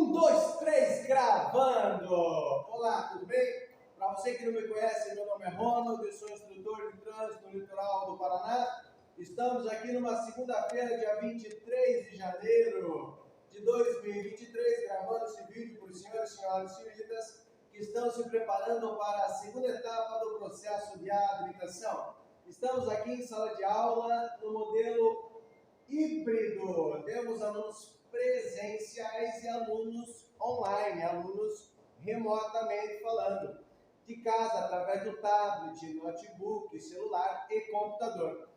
Um, dois, três, gravando! Olá, tudo bem? Para você que não me conhece, meu nome é Ronald, eu sou instrutor de trânsito no litoral do Paraná. Estamos aqui numa segunda-feira, dia 23 de janeiro de 2023, gravando esse vídeo para os senhores e senhoras senhoritas que estão se preparando para a segunda etapa do processo de habilitação. Estamos aqui em sala de aula no modelo híbrido. Temos alunos presenciais e alunos online, alunos remotamente falando, de casa, através do tablet, notebook, celular e computador.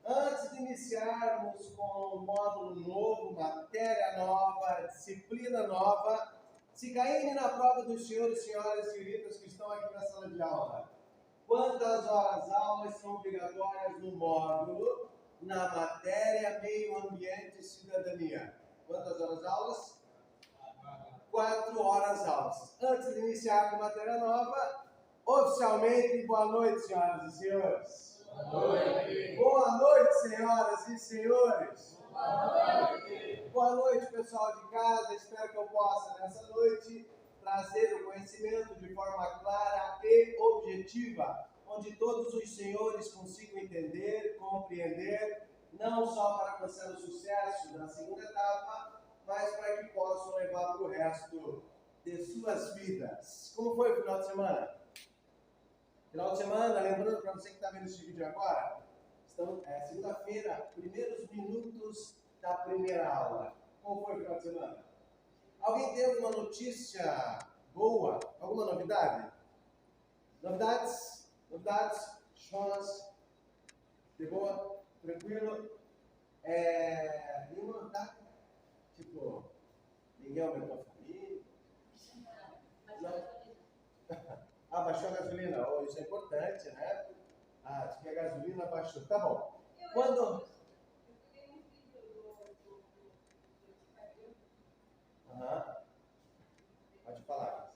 Antes de iniciarmos com um módulo novo, matéria nova, disciplina nova, se caírem na prova dos senhores e senhoras senhoritas que estão aqui na sala de aula, quantas horas aulas são obrigatórias no módulo, na matéria Meio Ambiente e Cidadania? Quantas horas aulas? 4 horas aulas. Antes de iniciar com matéria nova, oficialmente, boa noite, senhoras e senhores. Boa noite. Boa noite, senhoras e senhores. Boa noite. Boa noite, pessoal de casa. Espero que eu possa, nessa noite, trazer o conhecimento de forma clara e objetiva, onde todos os senhores consigam entender, compreender, não só para alcançar o sucesso da segunda etapa, mas para que possam levar para o resto de suas vidas. Como foi o final de semana? Final de semana, lembrando para você que está vendo esse vídeo agora, segunda-feira, primeiros minutos da primeira aula. Como foi o final de semana? Alguém tem alguma notícia boa? Alguma novidade? Novidades? Novidades? Chance? De boa? Tranquilo? Nenhuma novidade? Tipo, ninguém aumentou a família? Não? Ah, baixou a gasolina? Oh, isso é importante, né? Ah, diz que a gasolina baixou. Tá bom. Quando... Aham. Pode falar.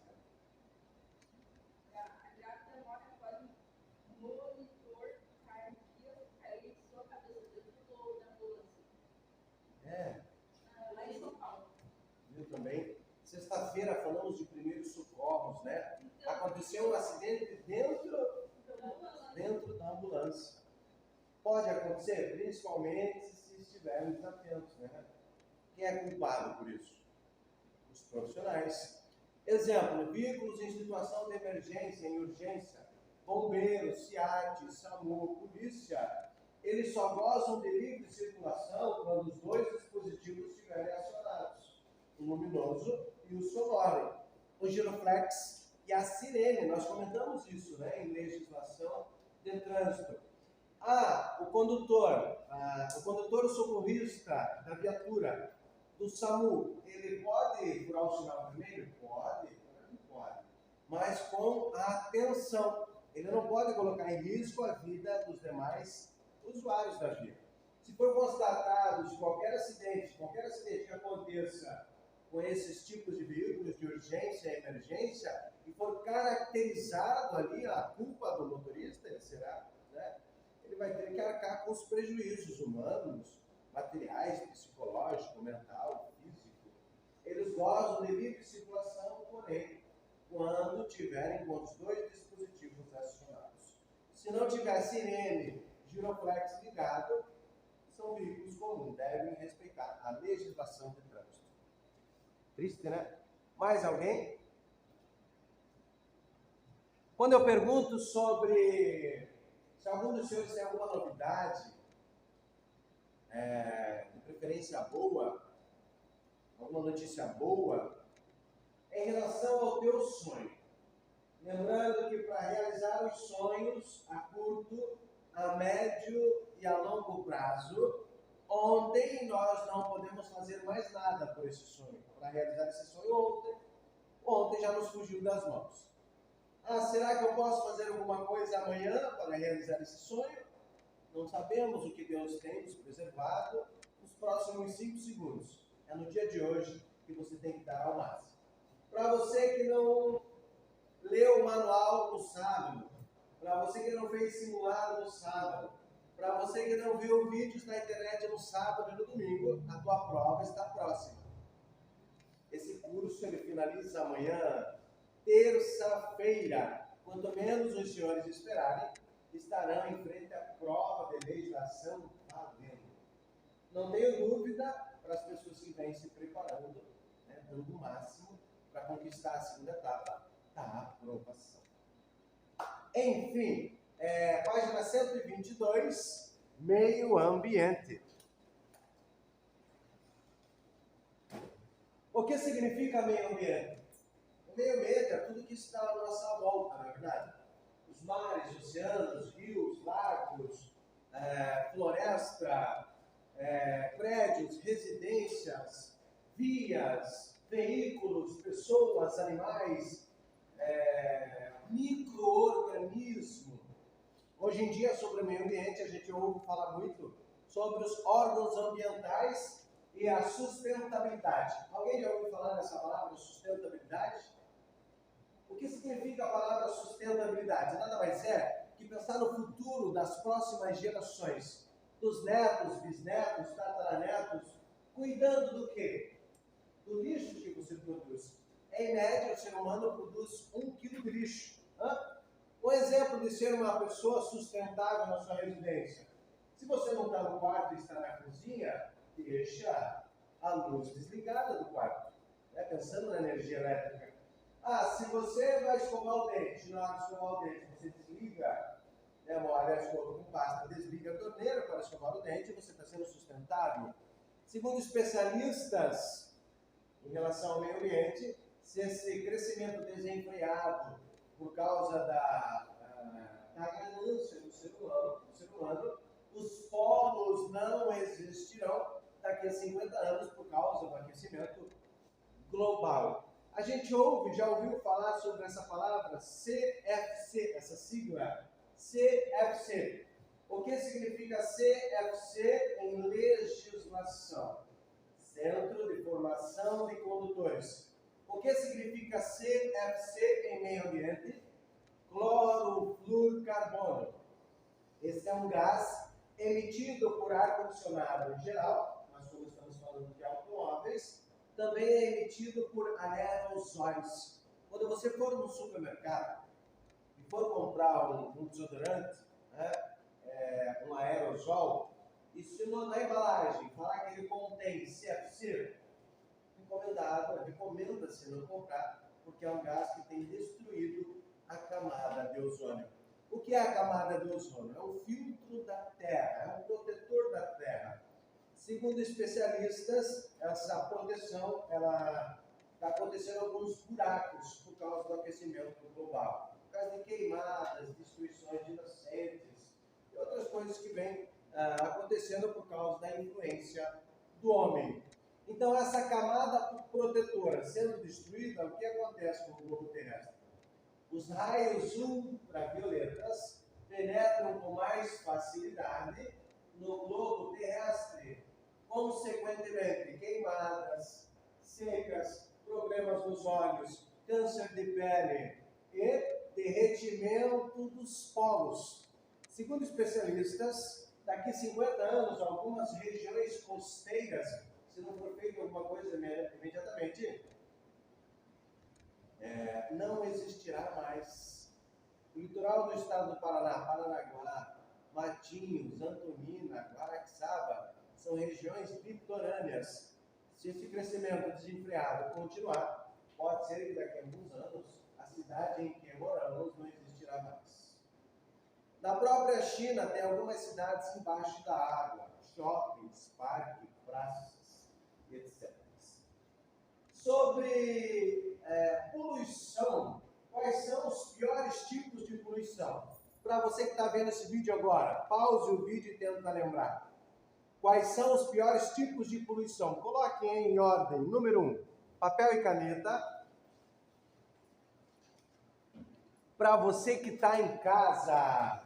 Também. Sexta-feira falamos de primeiros socorros, né? Aconteceu um acidente dentro da ambulância. Pode acontecer, principalmente se estivermos atentos, né? Quem é culpado por isso? Os profissionais. Exemplo, veículos em situação de emergência, em urgência, bombeiros, SEAT, SAMU, polícia, eles só gozam de livre circulação quando os dois dispositivos estiverem acionados. O luminoso e o sonoro, o giroflex e a sirene. Nós comentamos isso, né, em legislação de trânsito. O condutor o socorrista da viatura do SAMU, ele pode furar o sinal vermelho? Pode, mas com atenção. Ele não pode colocar em risco a vida dos demais usuários da via. Se for constatado de qualquer acidente que aconteça com esses tipos de veículos de urgência e emergência, e for caracterizado ali a culpa do motorista, ele vai ter que arcar com os prejuízos humanos, materiais, psicológico, mental, físico. Eles gozam de livre circulação, porém, quando tiverem com os dois dispositivos acionados. Se não tiver sirene, giroflex ligado, são veículos comuns, devem respeitar a legislação de trânsito. Triste, né? Mais alguém? Quando eu pergunto sobre se algum dos senhores tem alguma novidade, de preferência boa, alguma notícia boa, em relação ao teu sonho. Lembrando que para realizar os sonhos a curto, a médio e a longo prazo, ontem nós não podemos fazer mais nada por esse sonho. Para realizar esse sonho ontem já nos fugiu das mãos. Será que eu posso fazer alguma coisa amanhã para realizar esse sonho? Não sabemos o que Deus tem nos preservado nos próximos 5 segundos. É no dia de hoje que você tem que dar ao máximo. Para você que não leu o manual no sábado, para você que não fez simulado no sábado, para você que não viu vídeos na internet no sábado e no domingo, a tua prova está próxima. Esse curso ele finaliza amanhã, terça-feira. Quanto menos os senhores esperarem, estarão em frente à prova de legislação valendo. Não tenho dúvida para as pessoas que vêm se preparando, né, dando o máximo para conquistar a segunda etapa da aprovação. Enfim, página 122, meio ambiente. O que significa meio ambiente? O meio ambiente é tudo que está à nossa volta, não é verdade? Os mares, oceanos, rios, lagos, floresta, prédios, residências, vias, veículos, pessoas, animais, micro-organismo. Hoje em dia, sobre o meio ambiente, a gente ouve falar muito sobre os órgãos ambientais e a sustentabilidade. Alguém já ouviu falar nessa palavra, sustentabilidade? O que significa a palavra sustentabilidade? Nada mais é que pensar no futuro das próximas gerações, dos netos, bisnetos, tataranetos, cuidando do quê? Do lixo que você produz. Em média, o ser humano produz 1 quilo de lixo. Um exemplo de ser uma pessoa sustentável na sua residência. Se você não está no quarto e está na cozinha, deixa a luz desligada do quarto, né? Pensando na energia elétrica. Se você vai escovar o dente, na hora de escovar o dente, você desliga, né, molha a escova com pasta, desliga a torneira para escovar o dente, você está sendo sustentável. Segundo especialistas em relação ao meio ambiente, se esse crescimento desenfreado por causa da ganância do ser humano, os polos não existirão daqui a 50 anos por causa do aquecimento global. A gente já ouviu falar sobre essa palavra CFC, essa sigla, CFC. O que significa CFC em legislação? Centro de Formação de Condutores. O que significa CFC em meio ambiente? Clorofluorcarbono. Esse é um gás emitido por ar-condicionado em geral, mas como estamos falando de automóveis, também é emitido por aerosóis. Quando você for no supermercado e for comprar um desodorante, né, um aerosol, e se na embalagem falar que ele contém CFC, recomenda-se não comprar, porque é um gás que tem destruído a camada de ozônio. O que é a camada de ozônio? É o filtro da Terra, é o protetor da Terra. Segundo especialistas, essa proteção está acontecendo em alguns buracos por causa do aquecimento global, por causa de queimadas, destruições de nascentes e outras coisas que vêm acontecendo por causa da influência do homem. Então, essa camada protetora sendo destruída, o que acontece com o globo terrestre? Os raios ultravioletas penetram com mais facilidade no globo terrestre. Consequentemente, queimadas, secas, problemas nos olhos, câncer de pele e derretimento dos polos. Segundo especialistas, daqui a 50 anos, algumas regiões costeiras, se não for feito alguma coisa imediatamente, não existirá mais. O litoral do estado do Paraná, Paranaguá, Matinhos, Antonina, Guaraxaba, são regiões litorâneas. Se esse crescimento desenfreado continuar, pode ser que daqui a alguns anos a cidade em que moramos não existirá mais. Na própria China tem algumas cidades embaixo da água, shoppings, parques, praças, etc. Sobre poluição, quais são os piores tipos de poluição? Para você que está vendo esse vídeo agora, pause o vídeo e tenta lembrar. Quais são os piores tipos de poluição? Coloque em ordem. Número 1, papel e caneta. Para você que está em casa,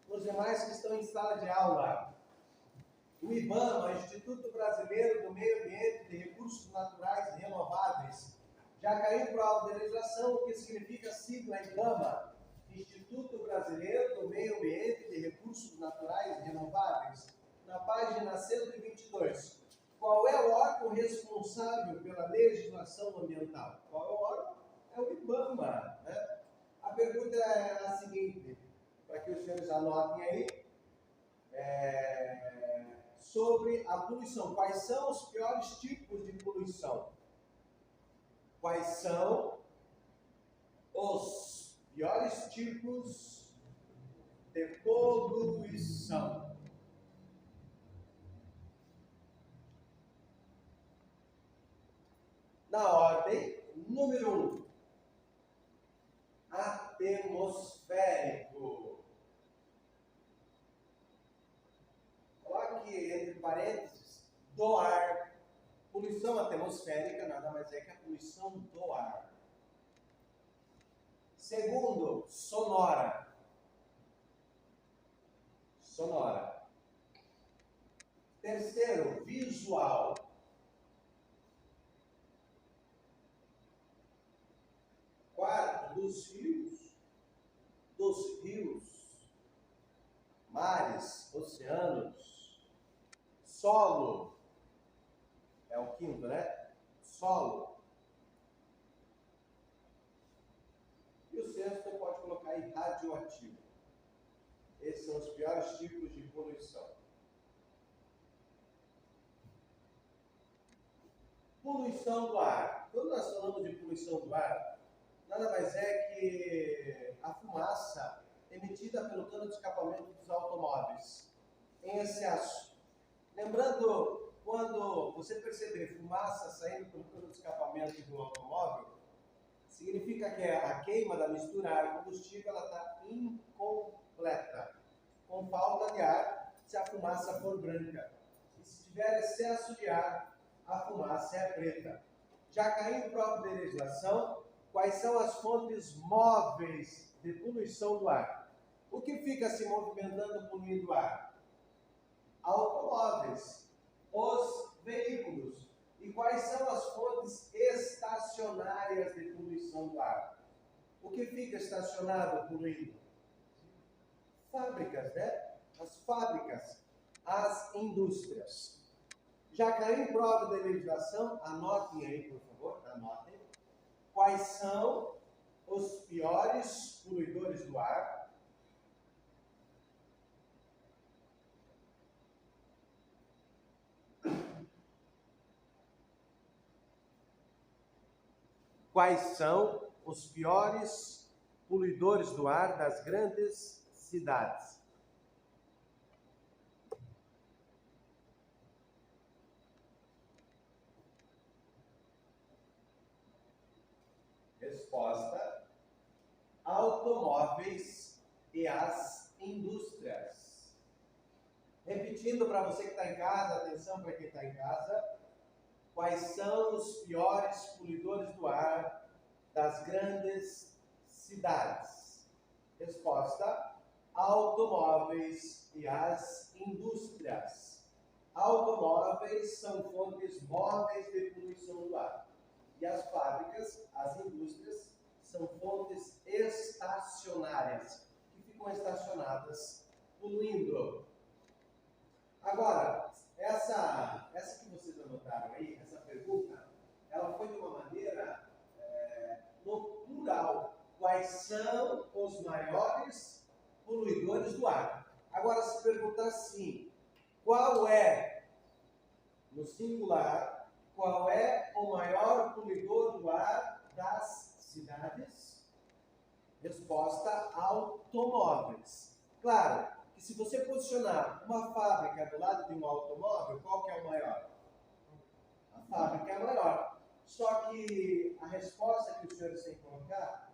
os demais que estão em sala de aula, o IBAMA, Instituto Brasileiro do Meio Ambiente e de Recursos Naturais Renováveis, já caiu em prova de legislação, o que significa a sigla IBAMA, Instituto Brasileiro do Meio Ambiente e de Recursos Naturais Renováveis. Na página 122, qual é o órgão órgão responsável pela legislação ambiental? Qual é o órgão? É o IBAMA, né? A pergunta é a seguinte, para que os senhores anotem aí, sobre a poluição. Quais são os piores tipos de poluição? Quais são os piores tipos de poluição? Na ordem, número 1, atmosférico. Coloque entre parênteses, do ar. Poluição atmosférica nada mais é que a poluição do ar. Segundo, sonora. Sonora. Terceiro, visual. Quarto, dos rios, mares, oceanos. Solo, é o quinto, né? Solo. E o sexto pode colocar aí radioativo. Esses são os piores tipos de poluição. Poluição do ar. Quando nós falamos de poluição do ar, nada mais é que a fumaça emitida pelo cano de escapamento dos automóveis em excesso. Lembrando, quando você perceber fumaça saindo pelo cano de escapamento do automóvel, significa que a queima da mistura ar-combustível está incompleta, com falta de ar, se a fumaça for branca. E se tiver excesso de ar, a fumaça é preta. Já caiu em prova de legislação, quais são as fontes móveis de poluição do ar? O que fica se movimentando poluindo o ar? Automóveis, os veículos. E quais são as fontes estacionárias de poluição do ar? O que fica estacionado poluindo? Fábricas, né? As fábricas, as indústrias. Já caiu em prova de legislação? Anotem aí, por favor, anotem. Quais são os piores poluidores do ar? Quais são os piores poluidores do ar das grandes cidades? Resposta: automóveis e as indústrias. Repetindo para você que está em casa, atenção para quem está em casa, quais são os piores poluidores do ar das grandes cidades? Resposta: automóveis e as indústrias. Automóveis são fontes móveis de poluição do ar. E as fábricas, as indústrias, são fontes estacionárias, que ficam estacionadas poluindo. Agora, essa que vocês anotaram aí, essa pergunta, ela foi de uma maneira no plural. Quais são os maiores poluidores do ar? Agora, se perguntar assim, qual é, no singular, qual é o maior poluidor do ar das cidades? Resposta: automóveis. Claro que se você posicionar uma fábrica do lado de um automóvel, qual que é o maior? A fábrica é a maior. Só que a resposta que os senhores têm que colocar,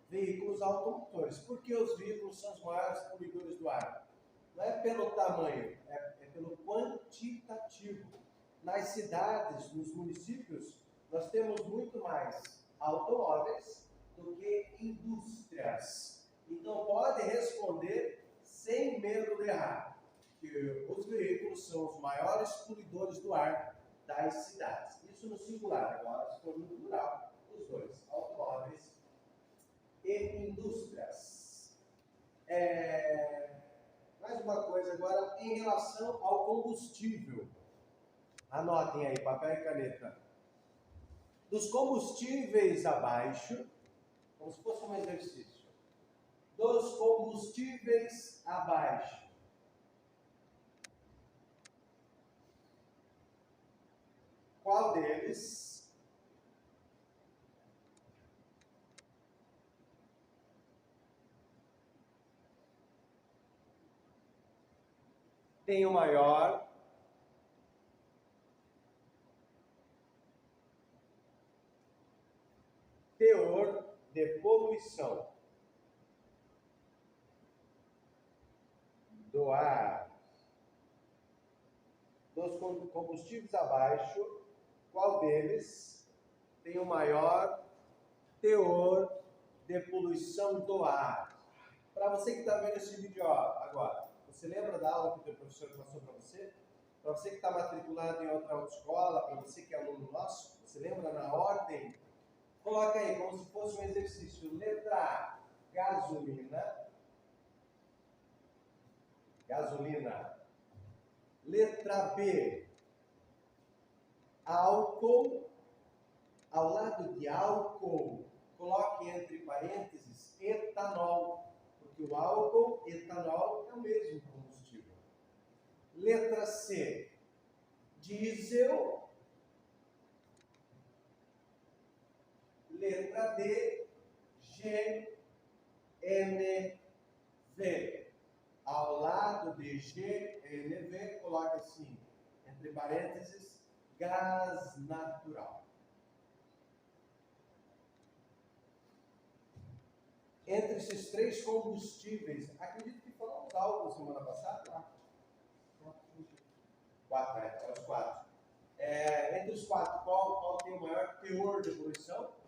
veículos automotores. Por que os veículos são os maiores poluidores do ar? Não é pelo tamanho, é pelo quantitativo. Nas cidades, nos municípios, nós temos muito mais automóveis do que indústrias. Então pode responder sem medo de errar, que os veículos são os maiores poluidores do ar das cidades. Isso no singular. Agora, se for no plural, os dois, automóveis e indústrias. Mais uma coisa agora em relação ao combustível. Anotem aí, papel e caneta. Dos combustíveis abaixo, como se fosse um exercício. Dos combustíveis abaixo. Qual deles tem o maior teor de poluição do ar? Dos combustíveis abaixo, qual deles tem o maior teor de poluição do ar? Para você que está vendo esse vídeo agora, você lembra da aula que o teu professor passou para você? Para você que está matriculado em outra autoescola, para você que é aluno nosso, você lembra na ordem? Coloca aí, como se fosse um exercício. Letra A, gasolina. Gasolina. Letra B, álcool. Ao lado de álcool, coloque entre parênteses etanol, porque o álcool, etanol, é o mesmo combustível. Letra C, diesel. Letra D, GNV. Ao lado de GNV, coloque assim, entre parênteses, gás natural. Entre esses três combustíveis, acredito que falamos algo semana passada? 4, é os 4. Entre os 4, qual tem o maior teor de poluição?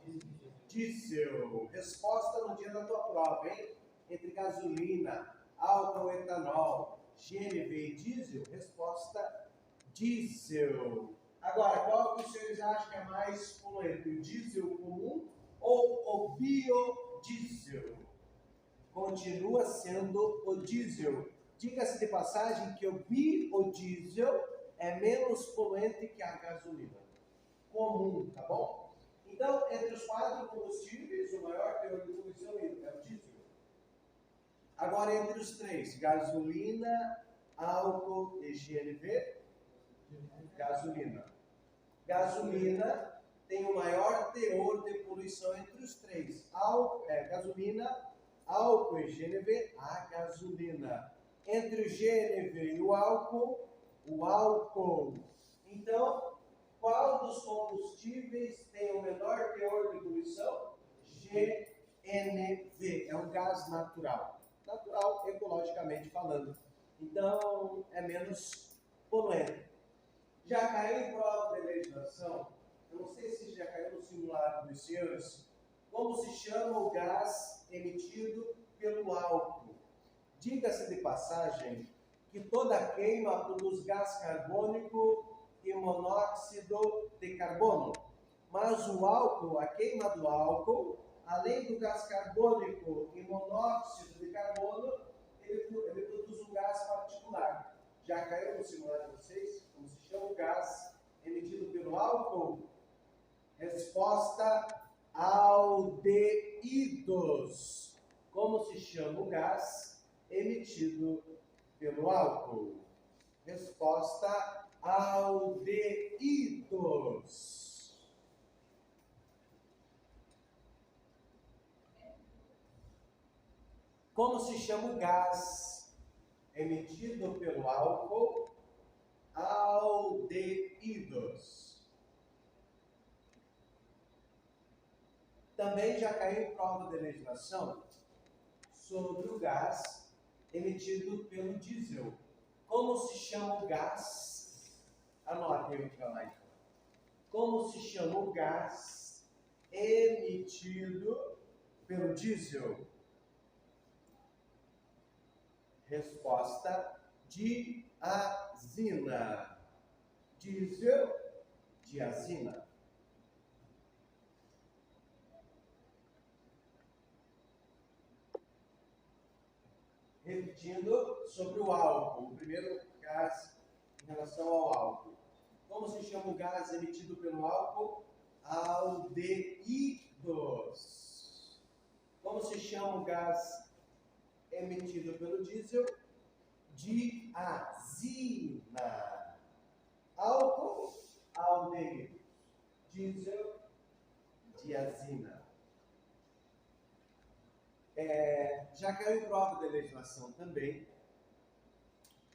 Diesel. Resposta no dia da tua prova, hein? Entre gasolina, álcool, etanol, GNV e diesel, resposta diesel. Agora, qual que os senhores acham que é mais poluente? O diesel comum ou o biodiesel? Continua sendo o diesel. Diga-se de passagem que o biodiesel é menos poluente que a gasolina comum, tá bom? Então, entre os 4 combustíveis, o maior teor de poluição é o diesel. Agora, entre os 3, gasolina, álcool e GNV, gasolina. Gasolina tem o maior teor de poluição entre os 3. Gasolina, álcool e GNV, a gasolina. Entre o GNV e o álcool. Então, qual dos combustíveis tem o menor teor de poluição? GNV, é um gás natural. Natural, ecologicamente falando. Então, é menos poluente. Já caiu em prova de legislação? Eu não sei se já caiu no simulado dos senhores. Como se chama o gás emitido pelo álcool? Diga-se de passagem que toda queima produz gás carbônico e monóxido de carbono. Mas o álcool, a queima do álcool, além do gás carbônico e monóxido de carbono, ele produz um gás particular. Já caiu no simulado de vocês? Como se chama o gás emitido pelo álcool? Resposta: aldeídos. Como se chama o gás emitido pelo álcool? Resposta: aldeídos. Como se chama o gás emitido pelo álcool? Aldeídos. Também já caiu em prova de legislação sobre o gás emitido pelo diesel. Como se chama o gás? Anote aí o que vai lá então. Como se chama o gás emitido pelo diesel? Resposta: diazina. Diesel, diazina. Repetindo sobre o álcool, o primeiro gás em relação ao álcool. Como se chama o gás emitido pelo álcool? Aldeídos. Como se chama o gás emitido pelo diesel? Diazina. Álcool, aldeído. Diesel, diazina. Já caiu prova de legislação também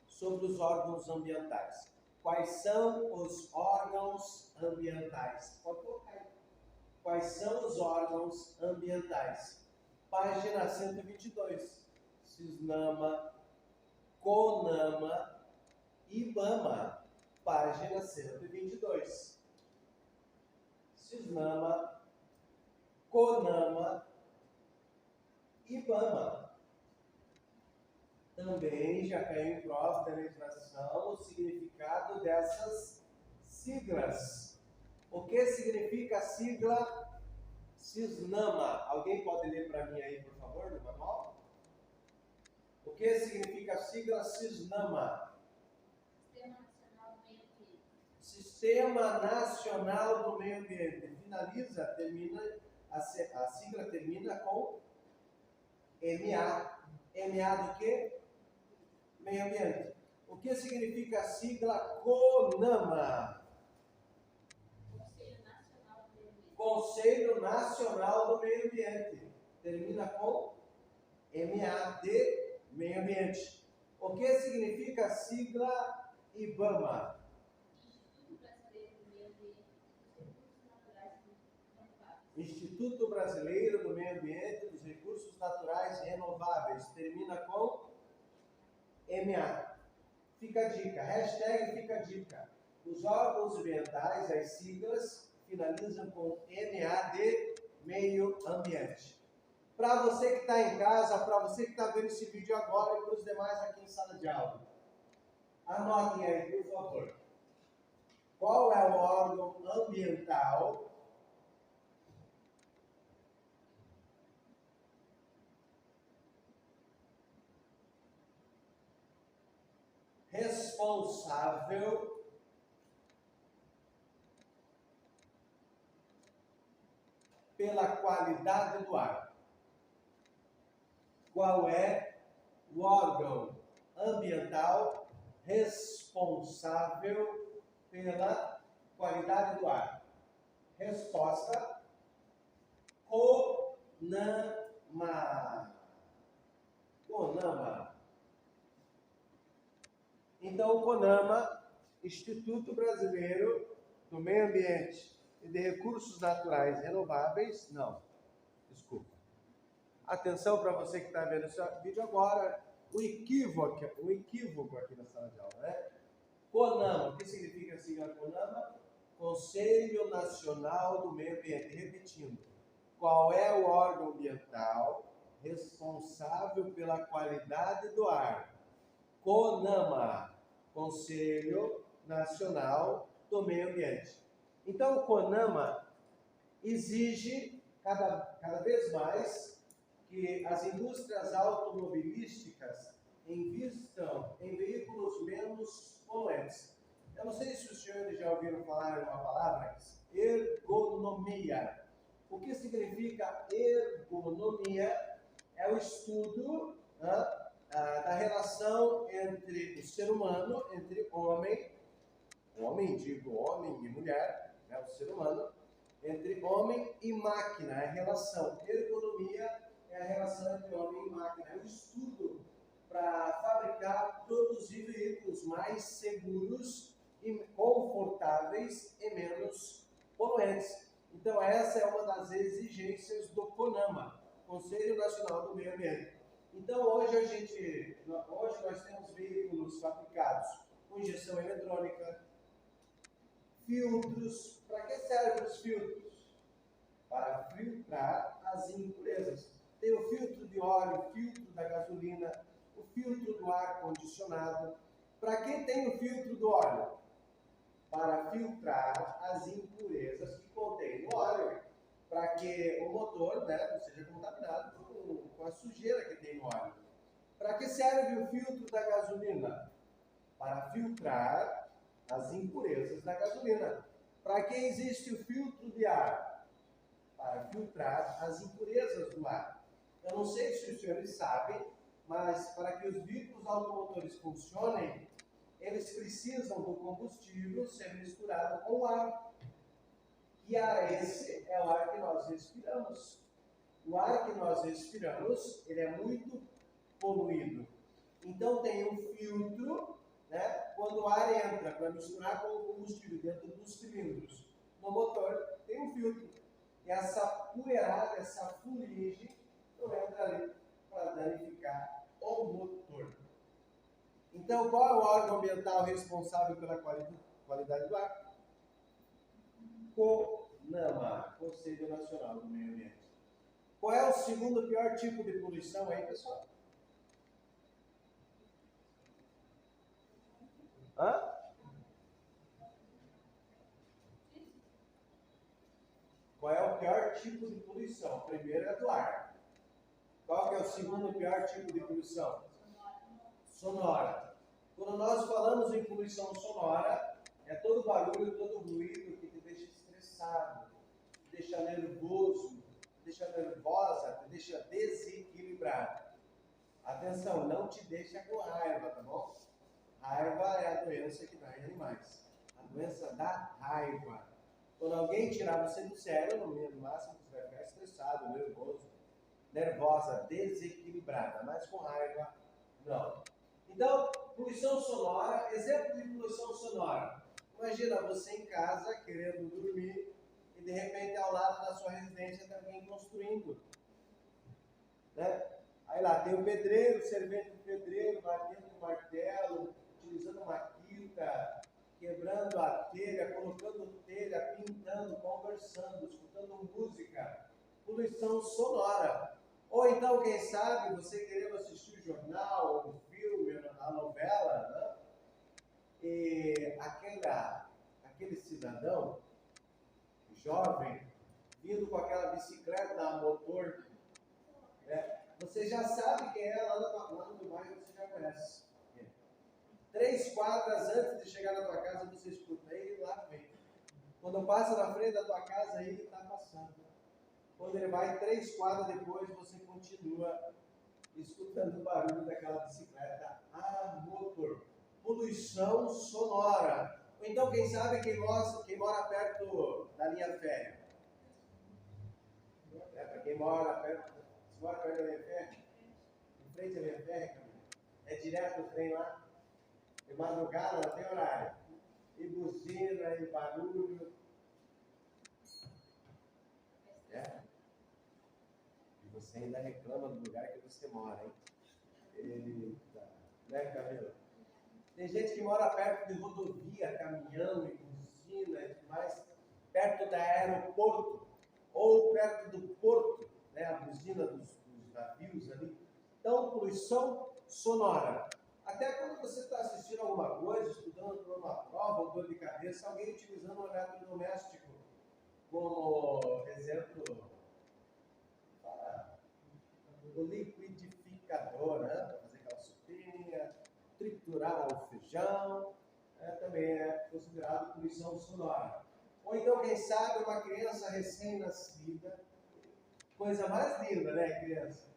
sobre os órgãos ambientais. Quais são os órgãos ambientais? Pode colocar aí. Quais são os órgãos ambientais? Página 122. Cisnama, CONAMA, IBAMA. Página 122. Cisnama, CONAMA, IBAMA. Também já caiu em prova da legislação o significado dessas siglas. O que significa a sigla Cisnama? Alguém pode ler para mim aí, por favor, no manual? O que significa a sigla Cisnama? Sistema Nacional do Meio Ambiente. Finaliza, termina, a sigla termina com MA. MA do quê? Meio Ambiente. O que significa a sigla CONAMA? Conselho Nacional do Meio Ambiente. Termina com MA de Meio Ambiente. O que significa a sigla IBAMA? Instituto Brasileiro do Meio Ambiente e dos Recursos Naturais Renováveis. Termina com MA. Fica a dica. Hashtag fica a dica. Os órgãos ambientais, as siglas, finalizam com MA de Meio Ambiente. Para você que está em casa, para você que está vendo esse vídeo agora e para os demais aqui em sala de aula, anotem aí, por favor. Qual é o órgão ambiental responsável pela qualidade do ar? Qual é o órgão ambiental responsável pela qualidade do ar? Resposta: CONAMA. CONAMA. Então, o CONAMA, Instituto Brasileiro do Meio Ambiente e de Recursos Naturais Renováveis, não, desculpa. Atenção para você que está vendo esse vídeo agora, o equívoco aqui na sala de aula, né? CONAMA, o que significa a sigla CONAMA? Conselho Nacional do Meio Ambiente. Repetindo, qual é o órgão ambiental responsável pela qualidade do ar? CONAMA, Conselho Nacional do Meio Ambiente. Então, o CONAMA exige cada vez mais que as indústrias automobilísticas invistam em veículos menos poluentes. Eu não sei se os senhores já ouviram falar uma palavra, ergonomia. O que significa ergonomia? É o estudo da relação entre o ser humano, entre homem e mulher, né, o ser humano, entre homem e máquina, é a relação. Ergonomia é a relação entre homem e máquina, é um estudo para fabricar, produzir veículos mais seguros e confortáveis e menos poluentes. Então essa é uma das exigências do CONAMA, Conselho Nacional do Meio Ambiente. Então hoje nós temos veículos fabricados com injeção eletrônica, filtros. Para que servem os filtros? Para filtrar as impurezas. Tem o filtro de óleo, o filtro da gasolina, o filtro do ar condicionado. Para que tem o filtro do óleo? Para filtrar as impurezas que contém no óleo, para que o motor, né, não seja contaminado com a sujeira que tem no óleo. Para que serve o filtro da gasolina? Para filtrar as impurezas da gasolina. Para que existe o filtro de ar? Para filtrar as impurezas do ar. Eu não sei se os senhores sabem, mas para que os veículos automotores funcionem, eles precisam do combustível ser misturado com o ar. E ar esse é o ar que nós respiramos. O ar que nós respiramos, ele é muito poluído. Então tem um filtro, né? Quando o ar entra para misturar com o combustível dentro dos cilindros no motor, tem um filtro. E essa poeirada, essa fuligem, não entra ali para danificar o motor. Então, qual é o órgão ambiental responsável pela qualidade do ar? CONAMA, Conselho Nacional do Meio Ambiente. Qual é o segundo pior tipo de poluição aí, pessoal? Hã? Qual é o pior tipo de poluição? O primeiro é do ar. Qual que é o segundo pior tipo de poluição? Sonora. Quando nós falamos em poluição sonora, é todo barulho, todo ruído que te deixa estressado, te deixa nervoso, te deixa nervosa, te deixa desequilibrado. Atenção, não te deixa com raiva, tá bom? Raiva é a doença que dá em animais. A doença da raiva. Quando alguém tirar você do sério, no máximo você vai ficar estressado, nervoso, nervosa, desequilibrada, mas com raiva, não. Então, poluição sonora, exemplo de poluição sonora. Imagina você em casa querendo dormir e de repente ao lado da sua residência tem alguém construindo. Né? Aí lá tem o pedreiro, o servente do pedreiro, batendo com martelo, utilizando uma quinta, quebrando a telha, colocando telha, pintando, conversando, escutando música. Poluição sonora. Ou então, quem sabe, você querendo assistir o jornal, o filme, a novela, né? E aquele cidadão jovem vindo com aquela bicicleta a motor, né? Você já sabe quem é, lá no bairro você já conhece. 3 quadras antes de chegar na tua casa, você escuta ele lá vem. Quando passa na frente da tua casa, ele está passando. Quando ele vai 3 quadras depois, você continua escutando o barulho daquela bicicleta a motor. Poluição sonora. Ou então, quem sabe, quem mora perto da linha férrea. Para quem mora perto, se mora perto da linha férrea, em frente à linha férrea, é direto o trem lá. De madrugada, não tem horário. E buzina, e barulho. É. E você ainda reclama do lugar que você mora, hein? Eita. Né, Camila? Tem gente que mora perto de rodovia, caminhão e buzina e tudo mais, perto da aeroporto, ou perto do porto, né? A buzina dos navios ali. Então, poluição sonora. Até quando você está assistindo alguma coisa, estudando para uma prova ou dor de cabeça, alguém utilizando um eletrodoméstico como exemplo, o liquidificador, né? Para fazer aquela sopinha, triturar o feijão, também é considerado poluição sonora. Ou então, quem sabe, uma criança recém-nascida, coisa mais linda, né, criança?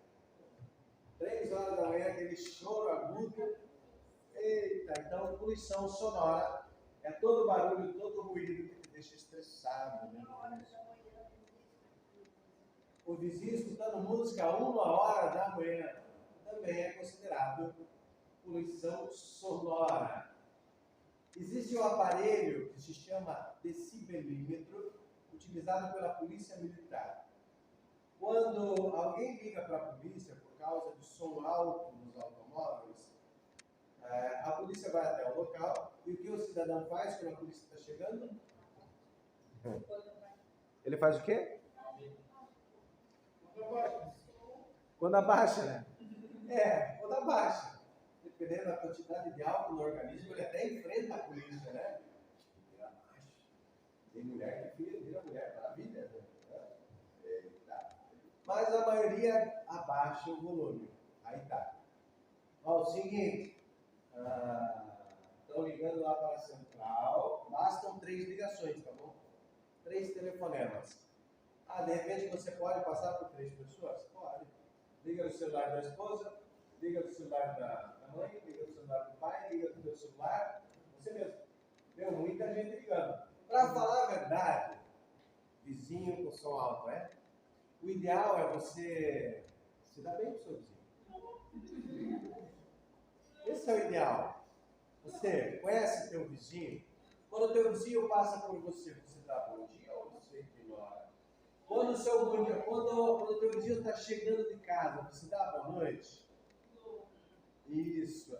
3 horas da manhã, aquele choro agudo. Eita, então poluição sonora é todo barulho, todo ruído que te deixa estressado, né? O vizinho escutando música a 1h da manhã também é considerado poluição sonora. Existe um aparelho que se chama decibelímetro, utilizado pela polícia militar. Quando alguém liga para a polícia por causa de som alto nos automóveis, a polícia vai até o local e o que o cidadão faz quando a polícia está chegando? Ele faz o quê? Quando abaixa, né? Quando abaixa. Dependendo da quantidade de álcool no organismo, ele até enfrenta a polícia, né? Tem mulher que vira mulher, maravilha, né? Mas a maioria abaixa o volume. Aí tá. Ó, o seguinte, então Estão ligando lá para a central, bastam 3 ligações, tá bom? 3 telefonemas. Ah, de repente você pode passar por 3 pessoas? Pode. Liga no celular da esposa, liga no celular da mãe, liga no celular do pai, liga no seu celular, você mesmo. Tem muita gente ligando. Para falar a verdade, vizinho com som alto, né? O ideal é você se dar bem com o seu vizinho. Esse é o ideal. Você conhece teu vizinho? Quando o teu vizinho passa por você, você dá bom dia ou você ignora? Quando o teu vizinho está chegando de casa, você dá boa noite? Isso.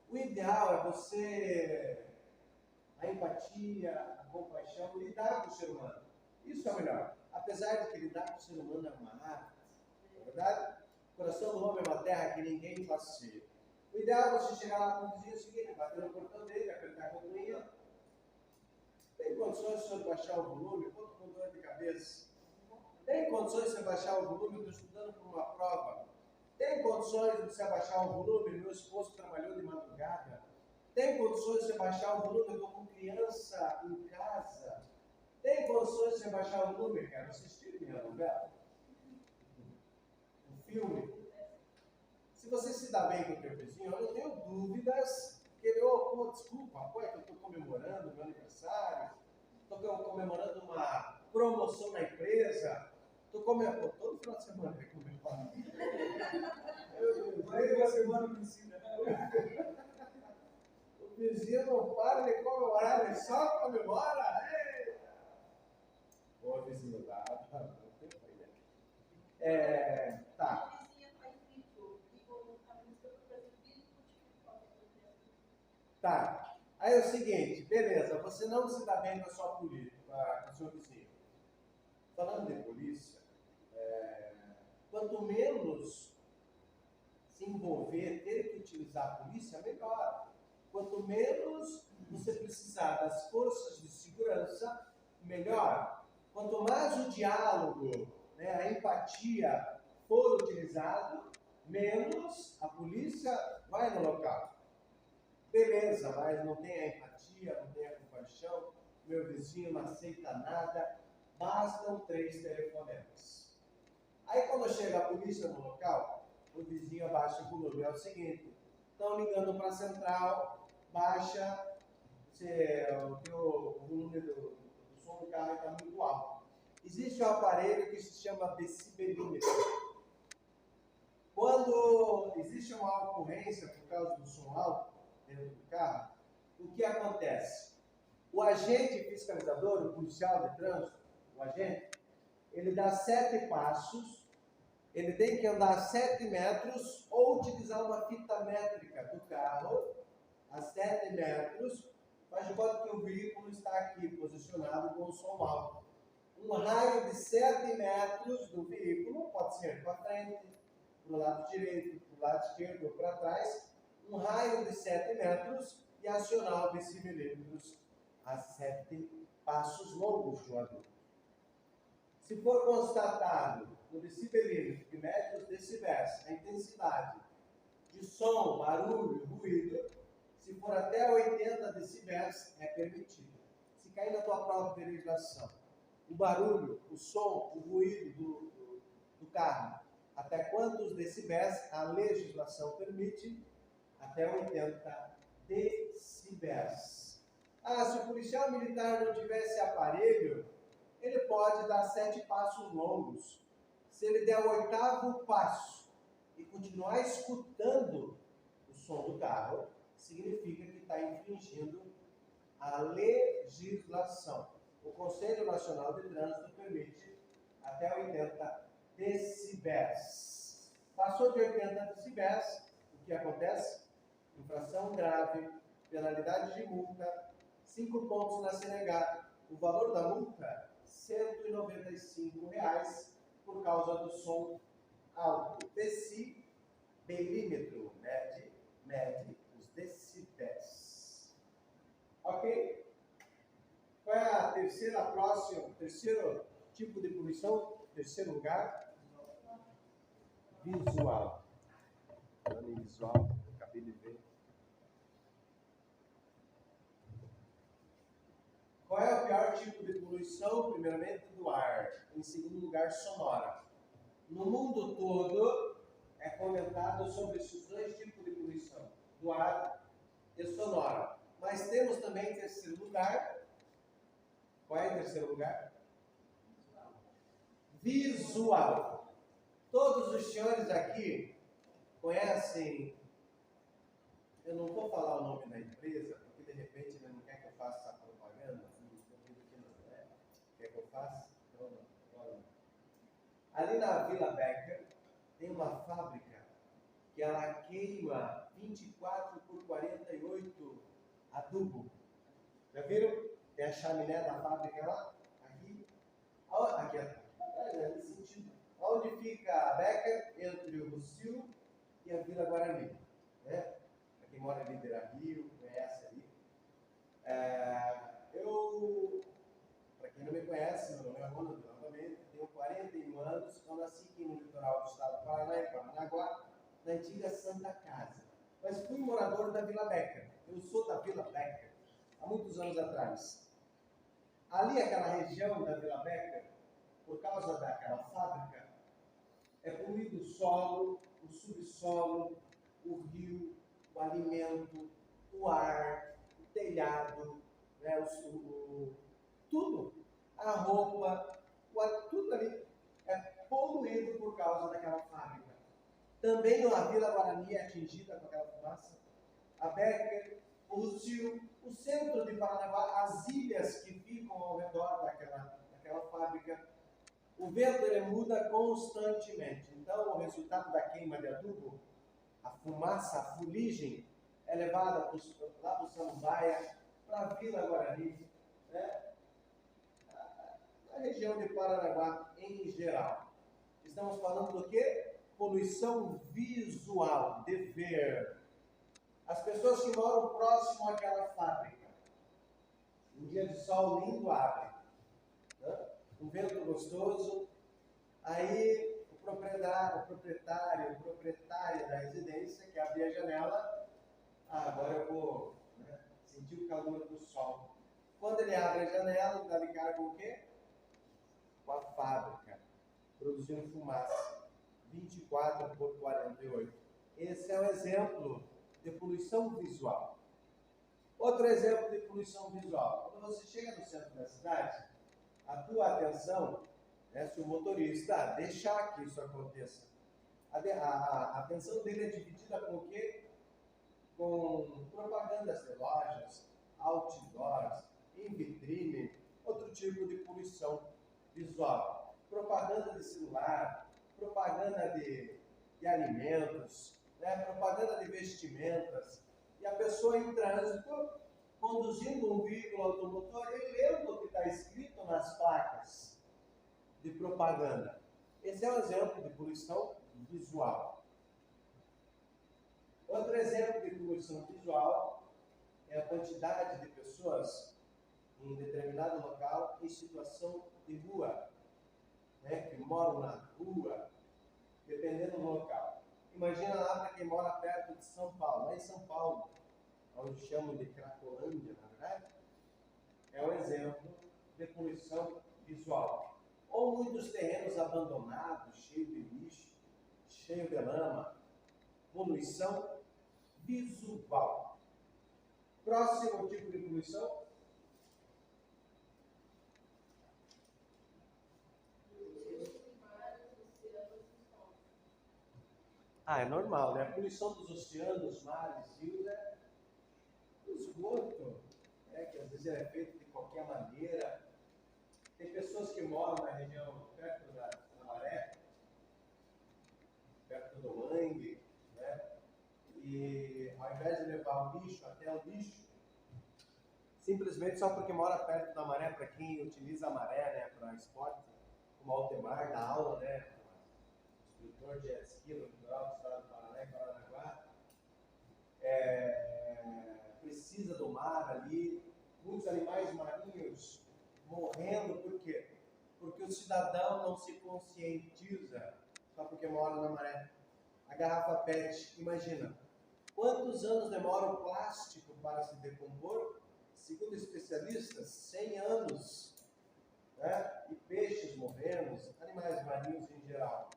O ideal é você, a empatia, a compaixão, lidar com o ser humano. Isso é o melhor. Apesar de que lidar com o ser humano é uma arte, não é verdade? O coração do homem é uma terra que ninguém passeia. O ideal é você chegar lá com o vizinho seguinte, bater no portão dele, apertar a campainha. Tem condições de você baixar o volume? Estou com dor de cabeça. Tem condições de você baixar o volume? Estou estudando para uma prova. Tem condições de você baixar o volume? Meu esposo trabalhou de madrugada. Tem condições de você baixar o volume? Eu estou com criança em casa. Tem condições de você baixar o volume? Quero assistir minha novela. Um filme. Se você se dá bem com o teu vizinho, eu não tenho dúvidas que ele, desculpa, é que eu estou comemorando meu aniversário, estou comemorando uma promoção na empresa, estou comemorando, todo final de semana eu comemoro. Uma semana me ensina, né? O vizinho não para de comemorar, ele só comemora. Ô vizinho, tá? Tá. Tá. Aí é o seguinte, beleza, você não se dá bem com a sua política, com o seu vizinho. Falando de polícia, quanto menos se envolver, ter que utilizar a polícia, melhor. Quanto menos você precisar das forças de segurança, melhor. Quanto mais o diálogo, a empatia for utilizado, menos a polícia vai no local. Beleza, mas não tem a empatia, não tem a compaixão, meu vizinho não aceita nada, bastam 3 telefonemas. Aí quando chega a polícia no local, o vizinho abaixa o volume. É o seguinte, estão ligando para a central, baixa, o volume do som do carro está muito alto. Existe um aparelho que se chama decibelímetro. Quando existe uma ocorrência por causa do som alto dentro do carro, o que acontece? O agente fiscalizador, o policial de trânsito, o agente, ele dá 7 passos, ele tem que andar 7 metros ou utilizar uma fita métrica do carro a 7 metros, faz de conta que o veículo está aqui posicionado com o som alto. Um raio de 7 metros do veículo, pode ser para frente, para o lado direito, para o lado esquerdo ou para trás, um raio de 7 metros e acionar o decibelímetros a 7 passos longos de um adulto. Se for constatado no decibelímetro que mede os decibéis, a intensidade de som, barulho, ruído, se for até 80 decibéis, é permitido. Se cair na tua própria legislação, o barulho, o som, o ruído do carro, até quantos decibéis a legislação permite? Até 80 decibéis. Se o policial militar não tivesse aparelho, ele pode dar 7 passos longos. Se ele der o 8º passo e continuar escutando o som do carro, significa que está infringindo a legislação. O Conselho Nacional de Trânsito permite até 80 decibéis. Passou de 80 decibéis, o que acontece? Infração grave, penalidade de multa, 5 pontos na CNH. O valor da multa, R$ 195 por causa do som alto. Decibelímetro, mede os decibéis. Ok? Qual é a terceiro tipo de poluição? Terceiro lugar? Visual. Falando em visual, acabei de ver. Qual é o pior tipo de poluição? Primeiramente, do ar. Em segundo lugar, sonora. No mundo todo, é comentado sobre esses dois tipos de poluição, do ar e sonora. Mas temos também em terceiro lugar. Qual é em terceiro lugar? Visual. Todos os senhores aqui conhecem, eu não vou falar o nome da empresa, porque de repente ele não quer que eu faça essa propaganda, né? Quer que eu faça? Então, não. Ali na Vila Becker tem uma fábrica que ela queima 24 por 48 adubo. Já viram? Tem a chaminé da fábrica lá, aqui, aqui atrás, nesse sentido. Onde fica a Becker, entre o Rocio e a Vila Guarani, né? Para quem mora ali em Beira Rio, conhece ali. Para quem não me conhece, meu nome é Ronaldo, novamente, tenho 41 anos, eu nasci aqui no litoral do estado do Paraná, em Paranaguá, na antiga Santa Casa. Mas fui morador da Vila Becker. Eu sou da Vila Becker, há muitos anos atrás. Ali, aquela região da Vila Becker, por causa daquela fábrica, é poluído o solo, o subsolo, o rio, o alimento, o ar, o telhado, né, tudo, a roupa, tudo ali é poluído por causa daquela fábrica. Também a Vila Guarani é atingida com aquela fumaça. A Becker, o Rocio, o centro de Paranaguá, as ilhas que ficam ao redor daquela fábrica. O vento ele muda constantemente. Então, o resultado da queima de adubo, a fumaça, a fuligem, é levada lá para o Samambaia, para a Vila Guarani, né? Na região de Paranaguá em geral. Estamos falando do quê? Poluição visual, de ver. As pessoas que moram próximo àquela fábrica, um dia de sol lindo abre, né? Um vento gostoso, aí o proprietária da residência que abre a janela, agora eu vou, né, sentir o calor do sol. Quando ele abre a janela, ele dá de cara com o quê? Com a fábrica, produzindo fumaça, 24 por 48. Esse é um exemplo de poluição visual. Outro exemplo de poluição visual, quando você chega no centro da cidade, a tua atenção, né, se o motorista deixar que isso aconteça, a atenção dele é dividida com o quê? Com propagandas de lojas, outdoors, em vitrine, outro tipo de poluição visual. Propaganda de celular, propaganda de alimentos, né, propaganda de vestimentas, e a pessoa em trânsito, conduzindo um veículo automotor e lendo o que está escrito nas placas de propaganda. Esse é um exemplo de poluição visual. Outro exemplo de poluição visual é a quantidade de pessoas em determinado local em situação de rua, né, que moram na rua, dependendo do local. Imagina lá para quem mora perto de São Paulo, lá em São Paulo, onde chamam de Cracolândia, na verdade, é um exemplo de poluição visual. Ou muitos terrenos abandonados, cheios de lixo, cheios de lama, poluição visual. Próximo tipo de poluição? É normal, né? A poluição dos oceanos, mares, rios é o esgoto, né? Que às vezes é feito de qualquer maneira. Tem pessoas que moram na região perto da maré, perto do mangue, né? E ao invés de levar o lixo até o lixo, simplesmente só porque mora perto da maré, para quem utiliza a maré, né, para esporte, como Altemar, da aula, né, instrutor de jet ski no litoral do estado do Paraná e Paranaguá, precisa do mar ali, muitos animais marinhos morrendo, por quê? Porque o cidadão não se conscientiza só porque mora na maré. A garrafa PET, imagina, quantos anos demora o plástico para se decompor segundo especialistas, 100 anos, né? E peixes morrendo, animais marinhos em geral.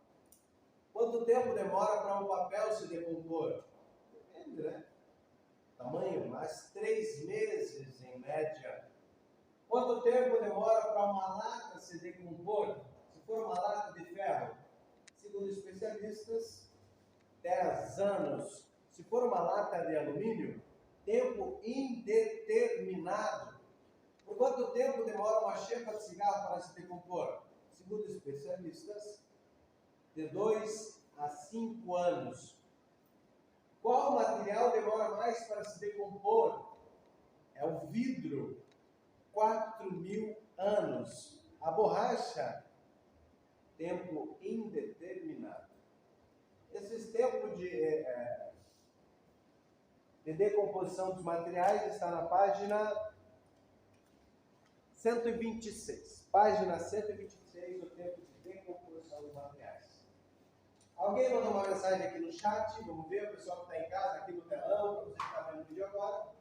Quanto tempo demora para um papel se decompor? Depende, né? Tamanho, mas 3 meses em média. Quanto tempo demora para uma lata se decompor? Se for uma lata de ferro, segundo especialistas, 10 anos. Se for uma lata de alumínio, tempo indeterminado. Por quanto tempo demora uma chepa de cigarro para se decompor? Segundo especialistas, de 2 a 5 anos. Qual material demora mais para se decompor? É o vidro, 4.000 anos. A borracha, tempo indeterminado. Esses tempos de decomposição dos materiais está na página 126. Página 126, o tempo de decomposição dos materiais. Alguém mandou uma mensagem aqui no chat, vamos ver, o pessoal que está em casa, aqui no telão, para você que está vendo o vídeo agora.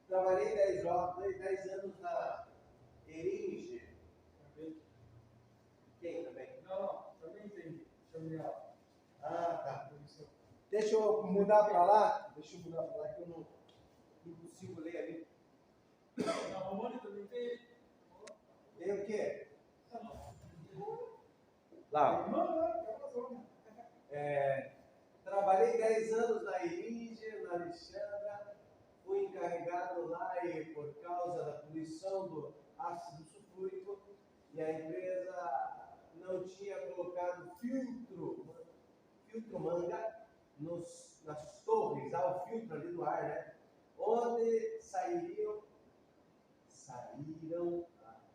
Trabalhei 10 anos na Eringe. Quem também? Não, também tem. Ah, tá. Deixa eu mudar para lá. Deixa eu mudar para lá que eu não consigo ler ali. Na România também tem. Tem o quê? Lá. Trabalhei 10 anos na Eringe, na Alexandra. Fui encarregado lá e por causa da poluição do ácido sulfúrico e a empresa não tinha colocado filtro manga nas torres, o filtro ali do ar, né? Onde saíram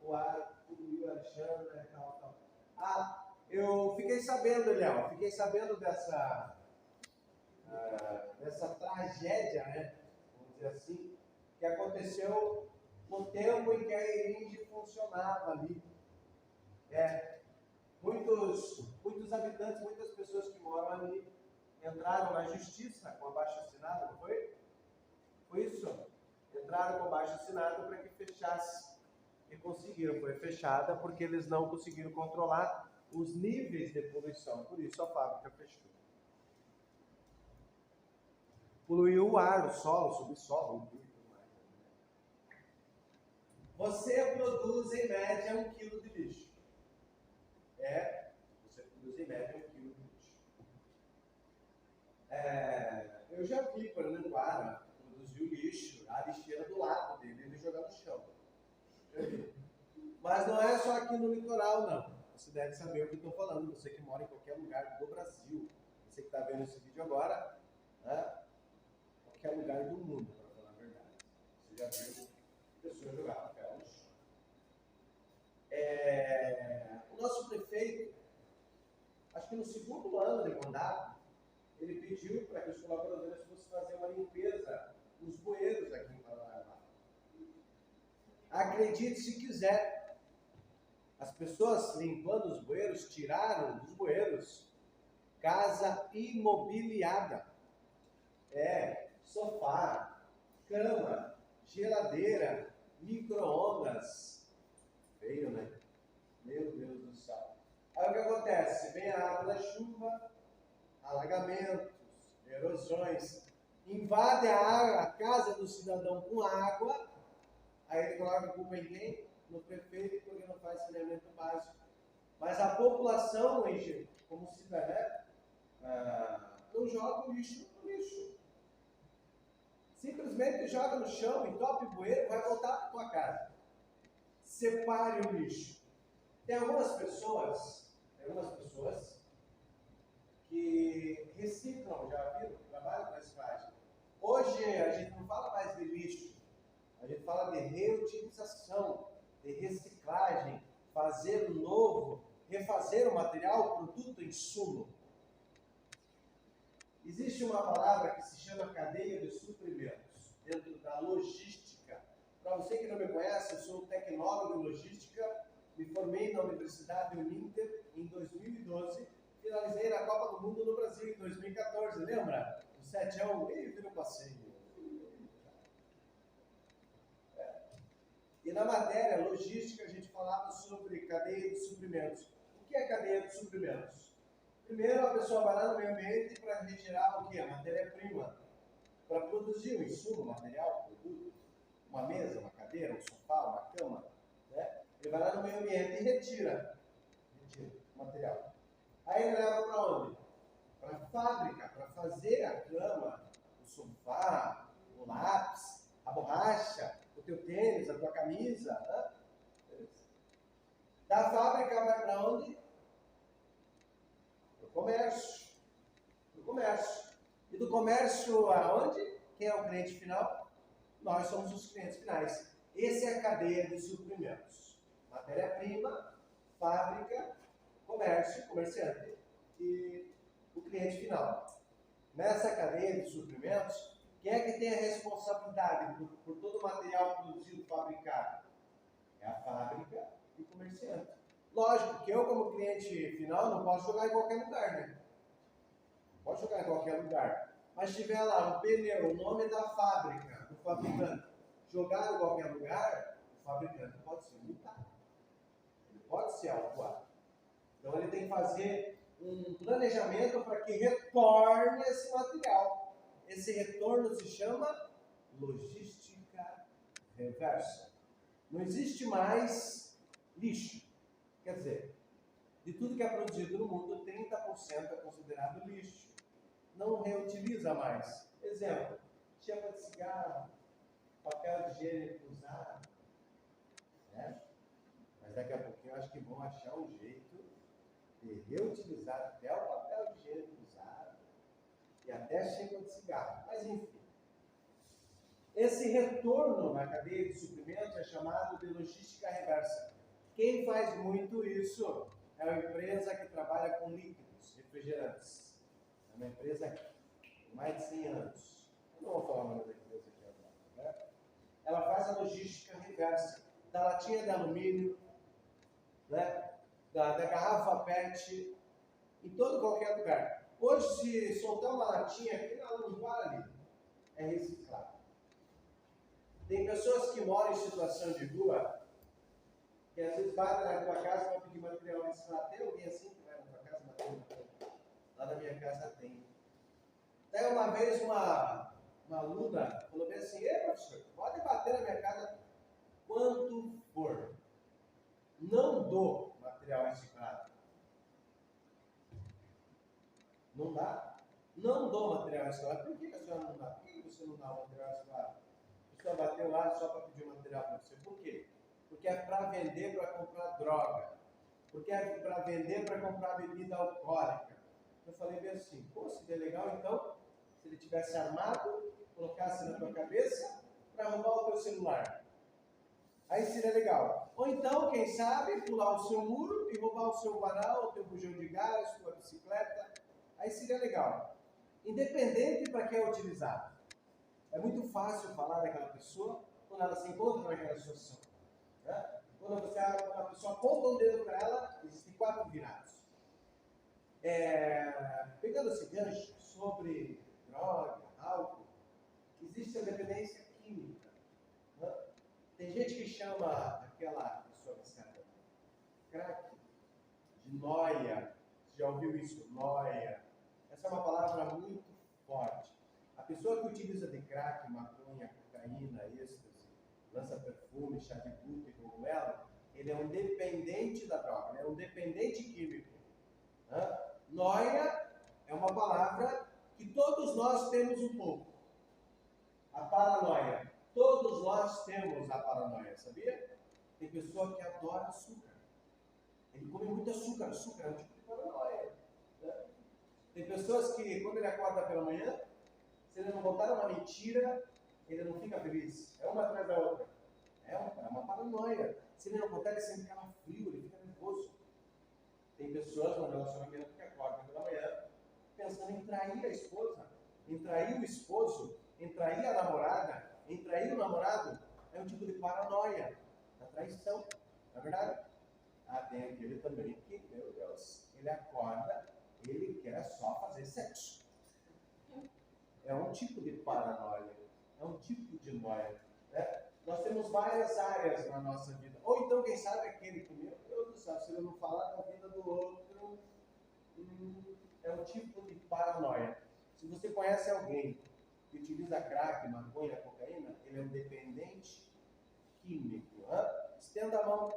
o ar, poluiu Alexandra e tal. Eu fiquei sabendo, Léo, dessa tragédia, né? Vamos dizer assim, que aconteceu no tempo em que a Eringe funcionava ali. Muitos habitantes, muitas pessoas que moram ali entraram na justiça com abaixo-assinado, não foi? Foi isso? Entraram com abaixo-assinado para que fechasse. E conseguiram, foi fechada porque eles não conseguiram controlar os níveis de poluição, por isso a fábrica fechou. Poluiu o ar, o solo, o subsolo, tudo mais. Você produz em média 1 quilo de lixo. Você produz em média 1 quilo de lixo. Eu já vi Paranaguara produzir o lixo, a lixeira do lado dele, ele jogar no chão. Mas não é só aqui no litoral, não. Você deve saber o que eu estou falando, você que mora em qualquer lugar do Brasil, você que está vendo esse vídeo agora, né? Qualquer lugar do mundo, para falar a verdade. Você já viu pessoas jogar papel no chão. O nosso prefeito, acho que no segundo ano de mandato, ele pediu para que os colaboradores fossem fazer uma limpeza nos bueiros aqui em Paranaguá. Acredite se quiser, as pessoas limpando os bueiros tiraram dos bueiros casa imobiliada. Sofá, cama, geladeira, micro-ondas. Feio, né? Meu Deus do céu. Aí o que acontece? Vem a água da chuva, alagamentos, erosões, invade a casa do cidadão com água, aí ele coloca a culpa em quem? No prefeito, porque não faz saneamento básico. Mas a população, como cidadã, não joga o lixo no lixo. Simplesmente joga no chão, entope o bueiro, vai voltar para a tua casa. Separe o lixo. Tem algumas pessoas que reciclam, já viram? Trabalham com reciclagem. Hoje a gente não fala mais de lixo, a gente fala de reutilização, de reciclagem, fazer o novo, refazer o material, produto, insumo. Existe uma palavra que se chama cadeia de suprimentos, dentro da logística. Para você que não me conhece, eu sou um tecnólogo em logística, me formei na Universidade Uninter em 2012, finalizei na Copa do Mundo no Brasil em 2014, lembra? O 7-1, e virou passeio. E na matéria logística a gente falava sobre cadeia de suprimentos. O que é cadeia de suprimentos? Primeiro a pessoa vai lá no meio ambiente para retirar o que? A matéria-prima. Para produzir o insumo, material, produto, uma mesa, uma cadeira, um sofá, uma cama. Né? Ele vai lá no meio ambiente e retira o material. Aí ele leva para onde? Para a fábrica, para fazer a cama, o sofá, o lápis, a borracha, o teu tênis, a tua camisa. Né? Da fábrica vai para onde? Para o comércio. Para o comércio. E do comércio aonde? Quem é o cliente final? Nós somos os clientes finais. Essa é a cadeia de suprimentos. Matéria-prima, fábrica, comércio, comerciante e o cliente final. Nessa cadeia de suprimentos, quem é que tem a responsabilidade por todo o material produzido, fabricado? É a fábrica e o comerciante. Lógico que eu, como cliente final, não posso jogar em qualquer lugar, né? Não posso jogar em qualquer lugar. Mas se tiver lá um pneu, o nome da fábrica, do fabricante, jogar em qualquer lugar, o fabricante pode ser multado. Ele pode ser autuado. Então ele tem que fazer um planejamento para que retorne esse material. Esse retorno se chama logística reversa. Não existe mais lixo. Quer dizer, de tudo que é produzido no mundo, 30% é considerado lixo. Não reutiliza mais. Exemplo, chapa de cigarro, papel higiênico usado. Né? Mas daqui a pouquinho eu acho que vão achar um jeito de reutilizar até o papel higiênico usado e até chapa de cigarro. Mas enfim. Esse retorno na cadeia de suprimentos é chamado de logística reversa. Quem faz muito isso é uma empresa que trabalha com líquidos, refrigerantes. É uma empresa com mais de 100 anos. Eu não vou falar o nome da empresa aqui agora. Né? Ela faz a logística reversa da latinha de alumínio, né? da garrafa PET, em todo qualquer lugar. Hoje, se soltar uma latinha aqui, ela não para ali. É reciclado. Tem pessoas que moram em situação de rua, que às vezes vai na tua casa para pedir material reciclado. Tem alguém assim que vai na tua casa bater material? Lá na minha casa tem. Daí uma vez uma aluna falou bem assim: ei, professor, pode bater na minha casa quanto for. Não dou material reciclado. Não dá? Não dou material reciclado. Por que a senhora não dá? Por que você não dá o material reciclado? A senhora bateu lá só para pedir material para você. Por quê? Porque é para vender, para comprar droga. Porque é para vender, para comprar bebida alcoólica. Eu falei bem assim: pô, seria legal então, se ele tivesse armado, colocasse na tua cabeça para roubar o teu celular. Aí seria legal. Ou então, quem sabe, pular o seu muro e roubar o seu varal, o teu bujão de gás, tua bicicleta. Aí seria legal. Independente para que é utilizado. É muito fácil falar daquela pessoa quando ela se encontra naquela situação. Né? Quando uma pessoa aponta um dedo para ela, existem 4 virados. Pegando esse gancho sobre droga, álcool, existe a dependência química. Né? Tem gente que chama aquela pessoa viciada crack de noia. Você já ouviu isso? Noia. Essa é uma palavra muito forte. A pessoa que utiliza de crack, maconha, cocaína, êxtase, lança perfume, chá de buta e cogumelo, ele é um dependente da droga, é um dependente químico. Né? Noia é uma palavra que todos nós temos um pouco. A paranoia. Todos nós temos a paranoia, sabia? Tem pessoa que adora açúcar. Ele come muito açúcar. Açúcar é um tipo de paranoia. Né? Tem pessoas que, quando ele acorda pela manhã, se ele não botar uma mentira, ele não fica feliz. É uma atrás da outra. É uma paranoia. Se ele não botar, ele sempre fica frio, ele fica nervoso. Tem pessoas no relacionamento que acordam pela manhã pensando em trair a esposa, em trair o esposo, em trair a namorada, em trair o namorado. É um tipo de paranoia, da traição. Não é verdade? Tem aquele também que, meu Deus, ele acorda, ele quer só fazer sexo. É um tipo de paranoia, é um tipo de noia. Né? Nós temos várias áreas na nossa vida. Ou então, quem sabe, aquele que, meu Deus do céu, se ele não falar da vida do outro, é um tipo de paranoia. Se você conhece alguém que utiliza crack, maconha, cocaína, ele é um dependente químico. Estenda a mão,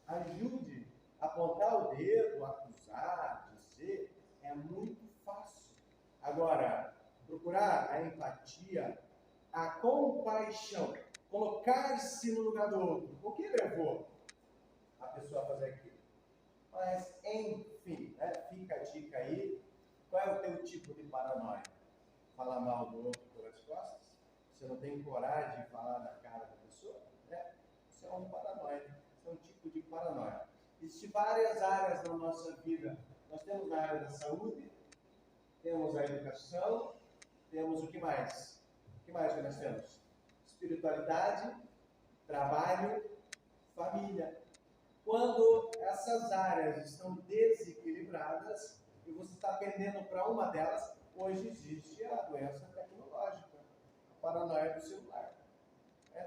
ajude, apontar o dedo, acusar, dizer, é muito fácil. Agora, procurar a empatia, a compaixão, colocar-se no lugar do outro. O que levou a pessoa a fazer aquilo? Mas, enfim, fica a dica aí. Qual é o teu tipo de paranoia? Falar mal do outro pelas costas? Você não tem coragem de falar na cara da pessoa? Isso é um paranoia. Isso é um tipo de paranoia. Existem várias áreas na nossa vida. Nós temos a área da saúde, temos a educação, temos o que mais? O que mais que nós temos? Espiritualidade, trabalho, família. Quando essas áreas estão desequilibradas e você está pendendo para uma delas, hoje existe a doença tecnológica, a paranoia do celular.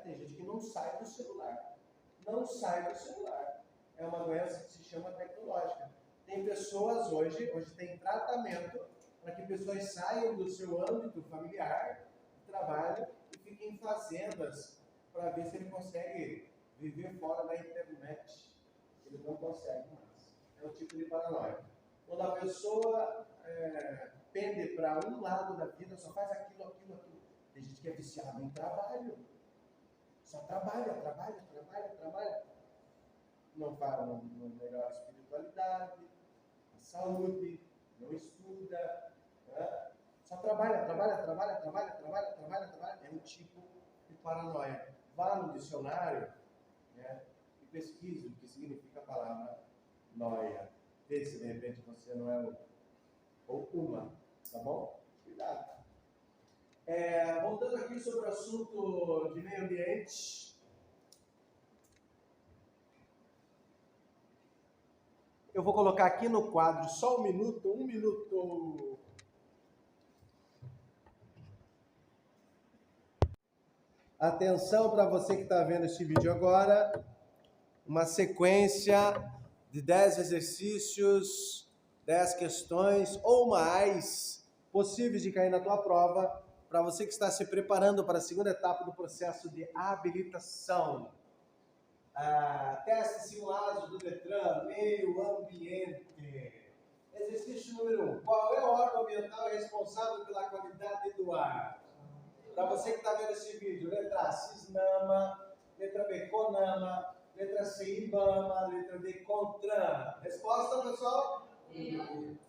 Tem gente que não sai do celular. Não sai do celular. É uma doença que se chama tecnológica. Tem pessoas hoje tem tratamento para que pessoas saiam do seu âmbito familiar, de trabalho, e fiquem em fazendas para ver se ele consegue viver fora da internet. Ele não consegue mais. É um tipo de paranoia. Quando a pessoa pende para um lado da vida, só faz aquilo. Tem gente que é viciado em trabalho. Só trabalha. Não melhora a espiritualidade, a saúde, não estuda. Só trabalha. É um tipo de paranoia. Vá no dicionário, e pesquise o que significa a palavra noia. Vê se de repente você não é ou uma, tá bom? Cuidado. Voltando aqui sobre o assunto de meio ambiente. Eu vou colocar aqui no quadro só um minuto. Atenção para você que está vendo esse vídeo agora. Uma sequência de 10 exercícios, 10 questões ou mais possíveis de cair na tua prova, para você que está se preparando para a segunda etapa do processo de habilitação. Testes simulados do Detran, meio ambiente. Exercício número 1. Qual é o órgão ambiental responsável pela qualidade do ar? Para você que está vendo esse vídeo, letra A, Cisnama, letra B, Conama, letra C, Ibama, letra D, Contran. Resposta, pessoal?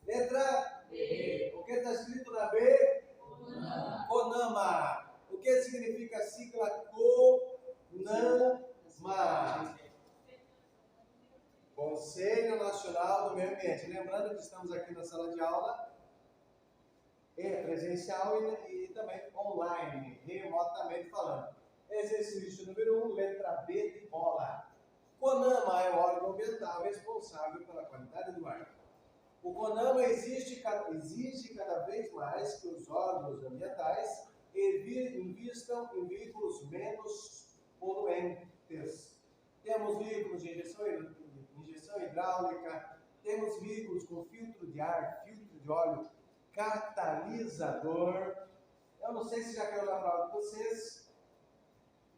Letra B. O que está escrito na B? Conama. O que significa a sigla CONAMA? Conselho Nacional do Meio Ambiente. Lembrando que estamos aqui na sala de aula, presencial e também online, remotamente falando. Exercício número 1, letra B de bola. CONAMA é o órgão ambiental responsável pela qualidade do ar. O CONAMA exige cada vez mais que os órgãos ambientais invistam em veículos menos poluentes. Temos veículos de injeção hidráulica, temos veículos com filtro de ar, filtro de óleo, catalisador. Eu não sei se já caiu na prova de vocês.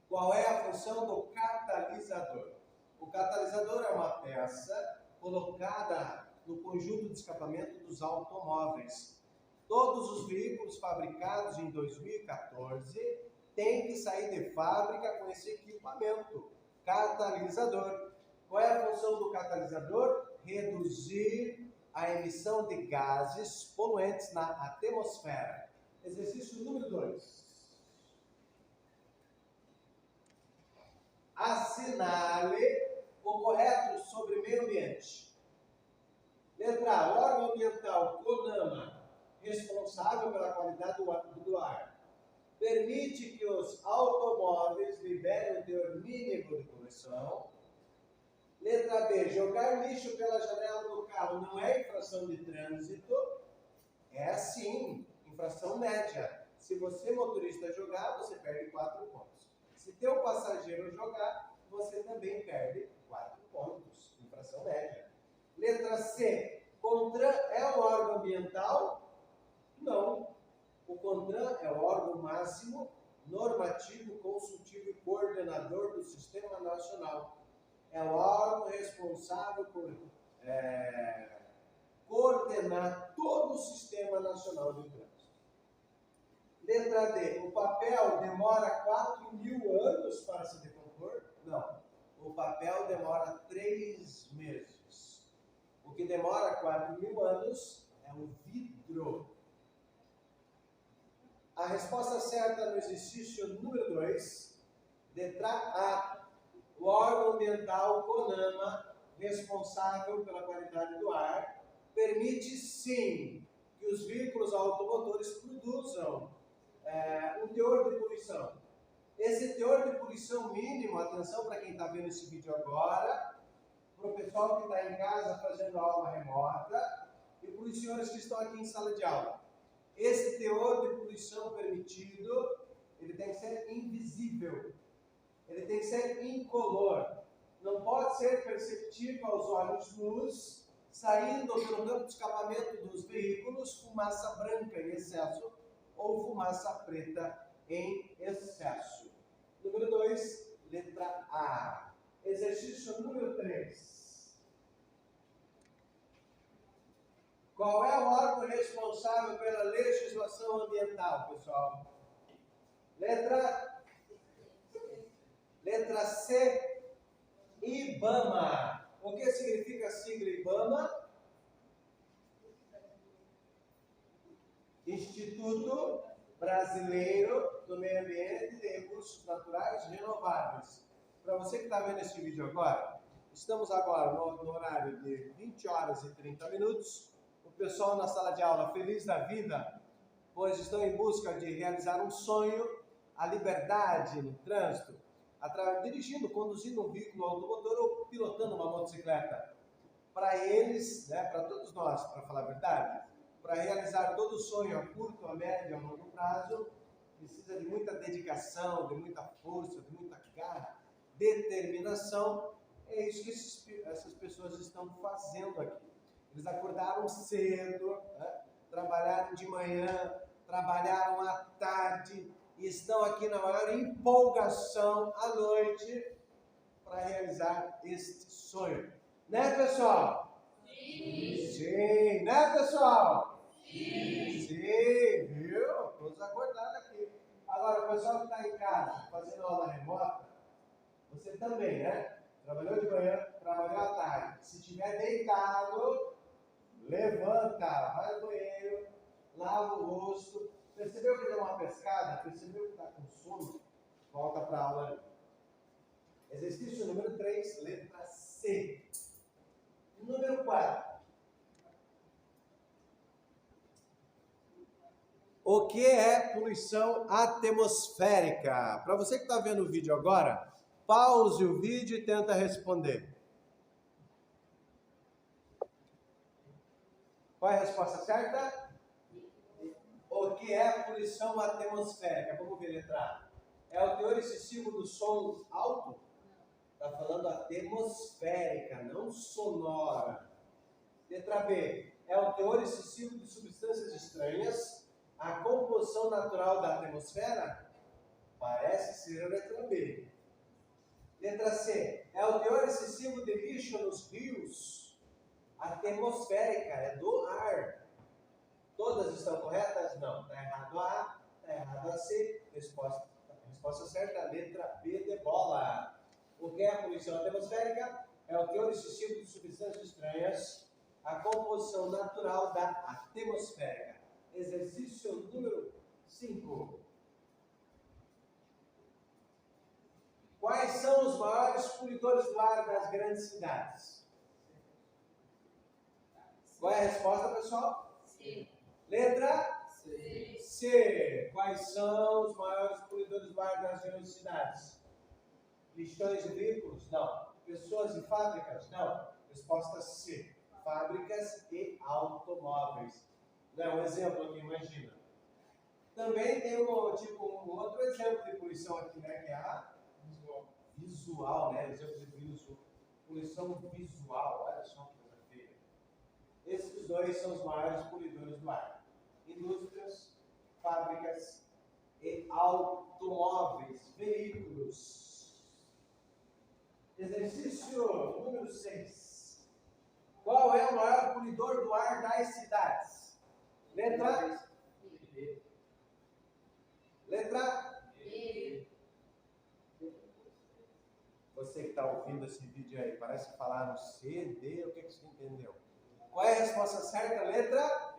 Qual é a função do catalisador? O catalisador é uma peça colocada no conjunto de escapamento dos automóveis. Todos os veículos fabricados em 2014 têm que sair de fábrica com esse equipamento, catalisador. Qual é a função do catalisador? Reduzir a emissão de gases poluentes na atmosfera. Exercício número 2. Assinale o correto sobre meio ambiente. Letra A, órgão ambiental CONAMA, responsável pela qualidade do ar, permite que os automóveis liberem o teor mínimo de poluição. Letra B, jogar lixo pela janela do carro não é infração de trânsito? É sim, infração média. Se você, motorista, jogar, você perde 4 pontos. Se teu passageiro jogar, você também perde 4 pontos. Infração média. Letra C. CONTRAN é um órgão ambiental? Não. O CONTRAN é o órgão máximo, normativo, consultivo e coordenador do Sistema Nacional. É o órgão responsável por coordenar todo o Sistema Nacional de Trânsito. Letra D. O papel demora 4.000 anos para se decompor? Não. O papel demora 3 meses. O que demora 4.000 anos é o vidro. A resposta certa no exercício número 2, letra A. O órgão ambiental CONAMA, responsável pela qualidade do ar, permite sim que os veículos automotores produzam um teor de poluição. Esse teor de poluição mínimo, atenção para quem está vendo esse vídeo agora, para o pessoal que está em casa fazendo aula remota e para os senhores que estão aqui em sala de aula. Esse teor de poluição permitido, ele tem que ser invisível, ele tem que ser incolor, não pode ser perceptível aos olhos nus, saindo pelo campo de escapamento dos veículos fumaça branca em excesso ou fumaça preta em excesso. Número 2, letra A. Exercício número 3. Qual é o órgão responsável pela legislação ambiental, pessoal? Letra C, IBAMA. O que significa a sigla IBAMA? Instituto Brasileiro do Meio Ambiente e de Recursos Naturais Renováveis. Para você que está vendo esse vídeo agora, estamos agora no horário de 20 horas e 30 minutos. O pessoal na sala de aula feliz da vida, pois estão em busca de realizar um sonho, a liberdade no trânsito, dirigindo, conduzindo um veículo automotor ou pilotando uma motocicleta. Para eles, para todos nós, para falar a verdade, para realizar todo o sonho a curto, a médio e a longo prazo, precisa de muita dedicação, de muita força, de muita garra, determinação. É isso que essas pessoas estão fazendo aqui. Eles acordaram cedo, trabalharam de manhã, trabalharam à tarde e estão aqui na maior empolgação à noite para realizar este sonho. Né, pessoal? Sim. Sim. Né, pessoal? Sim. Sim, viu? Todos acordaram aqui. Agora, o pessoal que está em casa fazendo aula remota, você também, né? Trabalhou de manhã, trabalhou à tarde. Se estiver deitado, levanta, vai ao banheiro, lava o rosto. Percebeu que deu uma pescada? Percebeu que está com sono? Volta para a aula ali. Exercício número 3, letra C. Número 4. O que é poluição atmosférica? Para você que está vendo o vídeo agora, pause o vídeo e tenta responder. Qual é a resposta certa? O que é poluição atmosférica? Vamos ver, letra A. É o teor excessivo do som alto? Está falando atmosférica, não sonora. Letra B. É o teor excessivo de substâncias estranhas? A composição natural da atmosfera? Parece ser a letra B. Letra C. É o teor excessivo de lixo nos rios? Atmosférica, é do ar. Todas estão corretas? Não. Está errado A, está errado a C. Resposta certa, letra B de bola. O que é a poluição atmosférica? É o teor excessivo de substâncias estranhas, a composição natural da atmosfera. Exercício número 5. Quais são os maiores poluidores do ar das grandes cidades? Qual é a resposta, pessoal? C. Letra C. C. Quais são os maiores poluidores do ar das grandes cidades? Lixões de veículos? Não. Pessoas e fábricas? Não. Resposta C. Fábricas e automóveis. Não é um exemplo aqui, imagina. Também tem um outro exemplo de poluição aqui, né? Que é a visual, né? Exemplo de uso, poluição visual, olha só que coisa feia. Esses dois são os maiores poluidores do ar. Indústrias, fábricas e automóveis, veículos. Exercício número 6. Qual é o maior poluidor do ar das cidades? Letra B. Letra B. Você que está ouvindo esse vídeo aí, parece falar no C, D, o que você entendeu? Qual é a resposta certa? Letra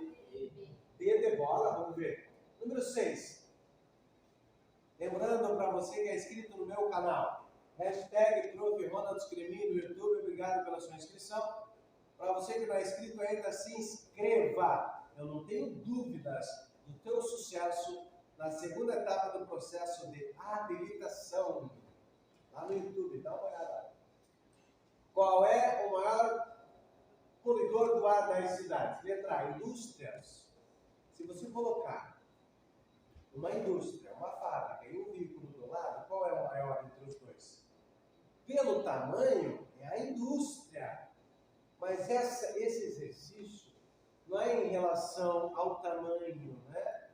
B de bola, vamos ver. Número 6. Lembrando para você que é inscrito no meu canal, hashtag Prof. Ronald Scremin no YouTube, obrigado pela sua inscrição. Para você que não é inscrito ainda, se inscreva. Eu não tenho dúvidas do teu sucesso na segunda etapa do processo de habilitação. Lá no YouTube, dá uma olhada. Qual é o maior poluidor do ar das cidades? Letra A, indústrias. Se você colocar uma indústria, uma fábrica e um veículo do lado, qual é o maior entre os dois? Pelo tamanho, é a indústria. Mas esse exercício não é em relação ao tamanho, né?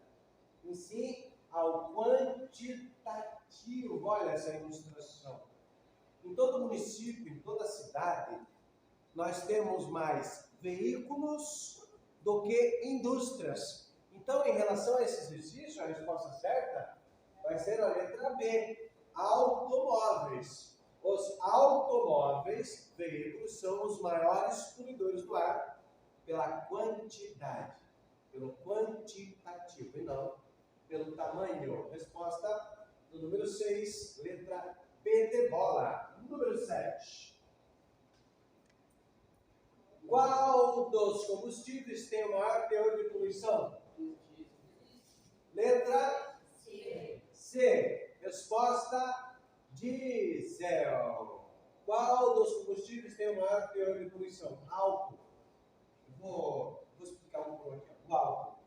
Em si, ao quantitativo. Olha essa ilustração. Em todo município, em toda cidade, nós temos mais veículos do que indústrias. Então, em relação a esse exercício, a resposta certa vai ser a letra B, automóveis. Os automóveis, veículos, são os maiores poluidores do ar pela quantidade, pelo quantitativo e não pelo tamanho. Resposta do número 6, letra B de bola. Número 7. Qual dos combustíveis tem o maior teor de poluição? Letra C. Resposta diesel. Qual dos combustíveis tem o maior teor de poluição? Álcool. Vou explicar um por aqui. O álcool.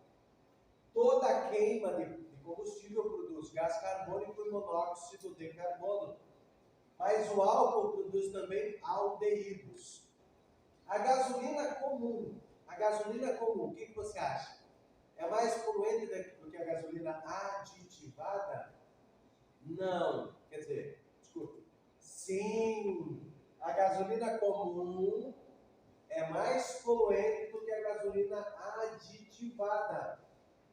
Toda queima de combustível produz gás carbônico e monóxido de carbono. Mas o álcool produz também aldeídos. A gasolina comum, o que você acha? É mais poluente do que a gasolina aditivada? Não. Quer dizer, desculpe. Sim, a gasolina comum é mais poluente do que a gasolina aditivada.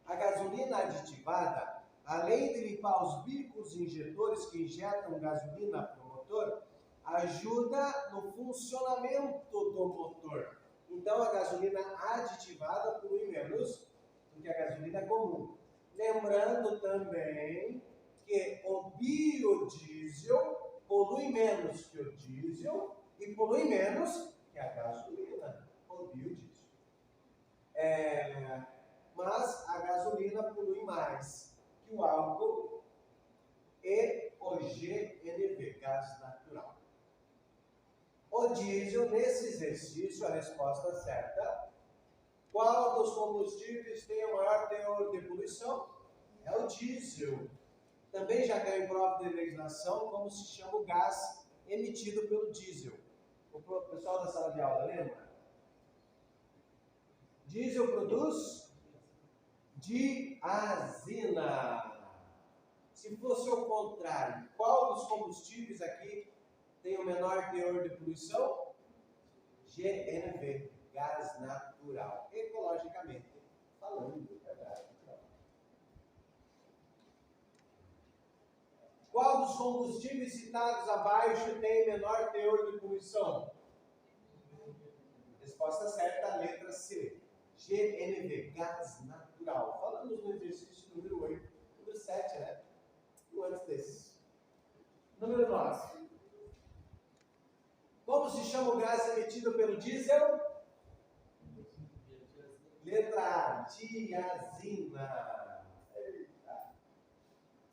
A gasolina aditivada, além de limpar os bicos injetores que injetam gasolina para o motor, ajuda no funcionamento do motor. Então, a gasolina aditivada polui menos do que a gasolina comum. Lembrando também que o biodiesel polui menos que o diesel e polui menos que a gasolina, o biodiesel. Mas a gasolina polui mais que o álcool e o GNV, gás natural. O diesel, nesse exercício, a resposta certa. Qual dos combustíveis tem o maior teor de poluição? É o diesel. Também já caiu em prova de legislação como se chama o gás emitido pelo diesel. O pessoal da sala de aula, lembra? Diesel produz diazina. Se fosse o contrário, qual dos combustíveis aqui tem o menor teor de poluição? GNV, gás natural, ecologicamente falando. Qual dos combustíveis citados abaixo tem menor teor de poluição? Resposta certa, letra C. GNV, gás natural. Falamos no exercício número 8, número 7, né? Um antes desse. Número 9. Como se chama o gás emitido pelo diesel? Letra A, diazina. Eita.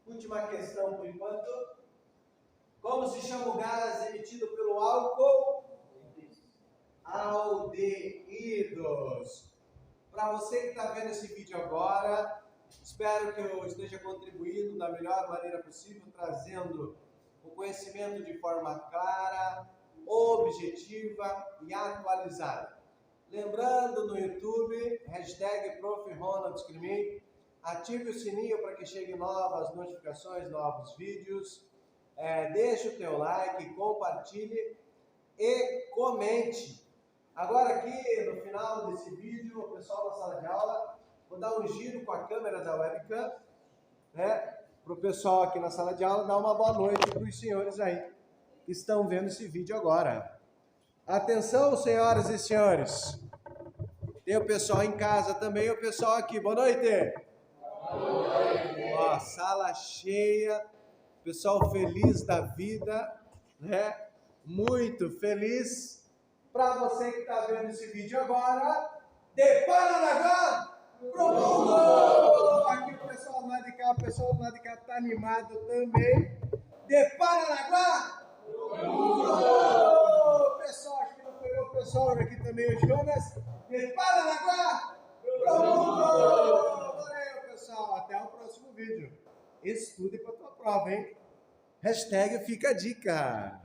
Última questão por enquanto. Como se chama o gás emitido pelo álcool? Aldeídos. Para você que está vendo esse vídeo agora, espero que eu esteja contribuindo da melhor maneira possível, trazendo o conhecimento de forma clara, objetiva e atualizada. Lembrando no YouTube, hashtag Prof. Ronald Escrimin, ative o sininho para que cheguem novas notificações, novos vídeos, deixe o teu like, compartilhe e comente. Agora aqui no final desse vídeo, o pessoal da sala de aula, vou dar um giro com a câmera da webcam, né? Para o pessoal aqui na sala de aula dar uma boa noite para os senhores aí que estão vendo esse vídeo agora. Atenção, senhoras e senhores. Tem o pessoal em casa também, o pessoal aqui. Boa noite. Boa noite. Ó, sala cheia, pessoal feliz da vida, né? Muito feliz. Para você que está vendo esse vídeo agora, de Paranaguá pro mundo! Aqui o pessoal lá de cá, o pessoal lá de cá está animado também. De Paranaguá pro mundo! Pessoal, acho que não pegou o pessoal aqui também, o Jonas. De Paranaguá pro mundo! Valeu, pessoal. Até o próximo vídeo. Estude para tua prova, hein? Hashtag fica a dica.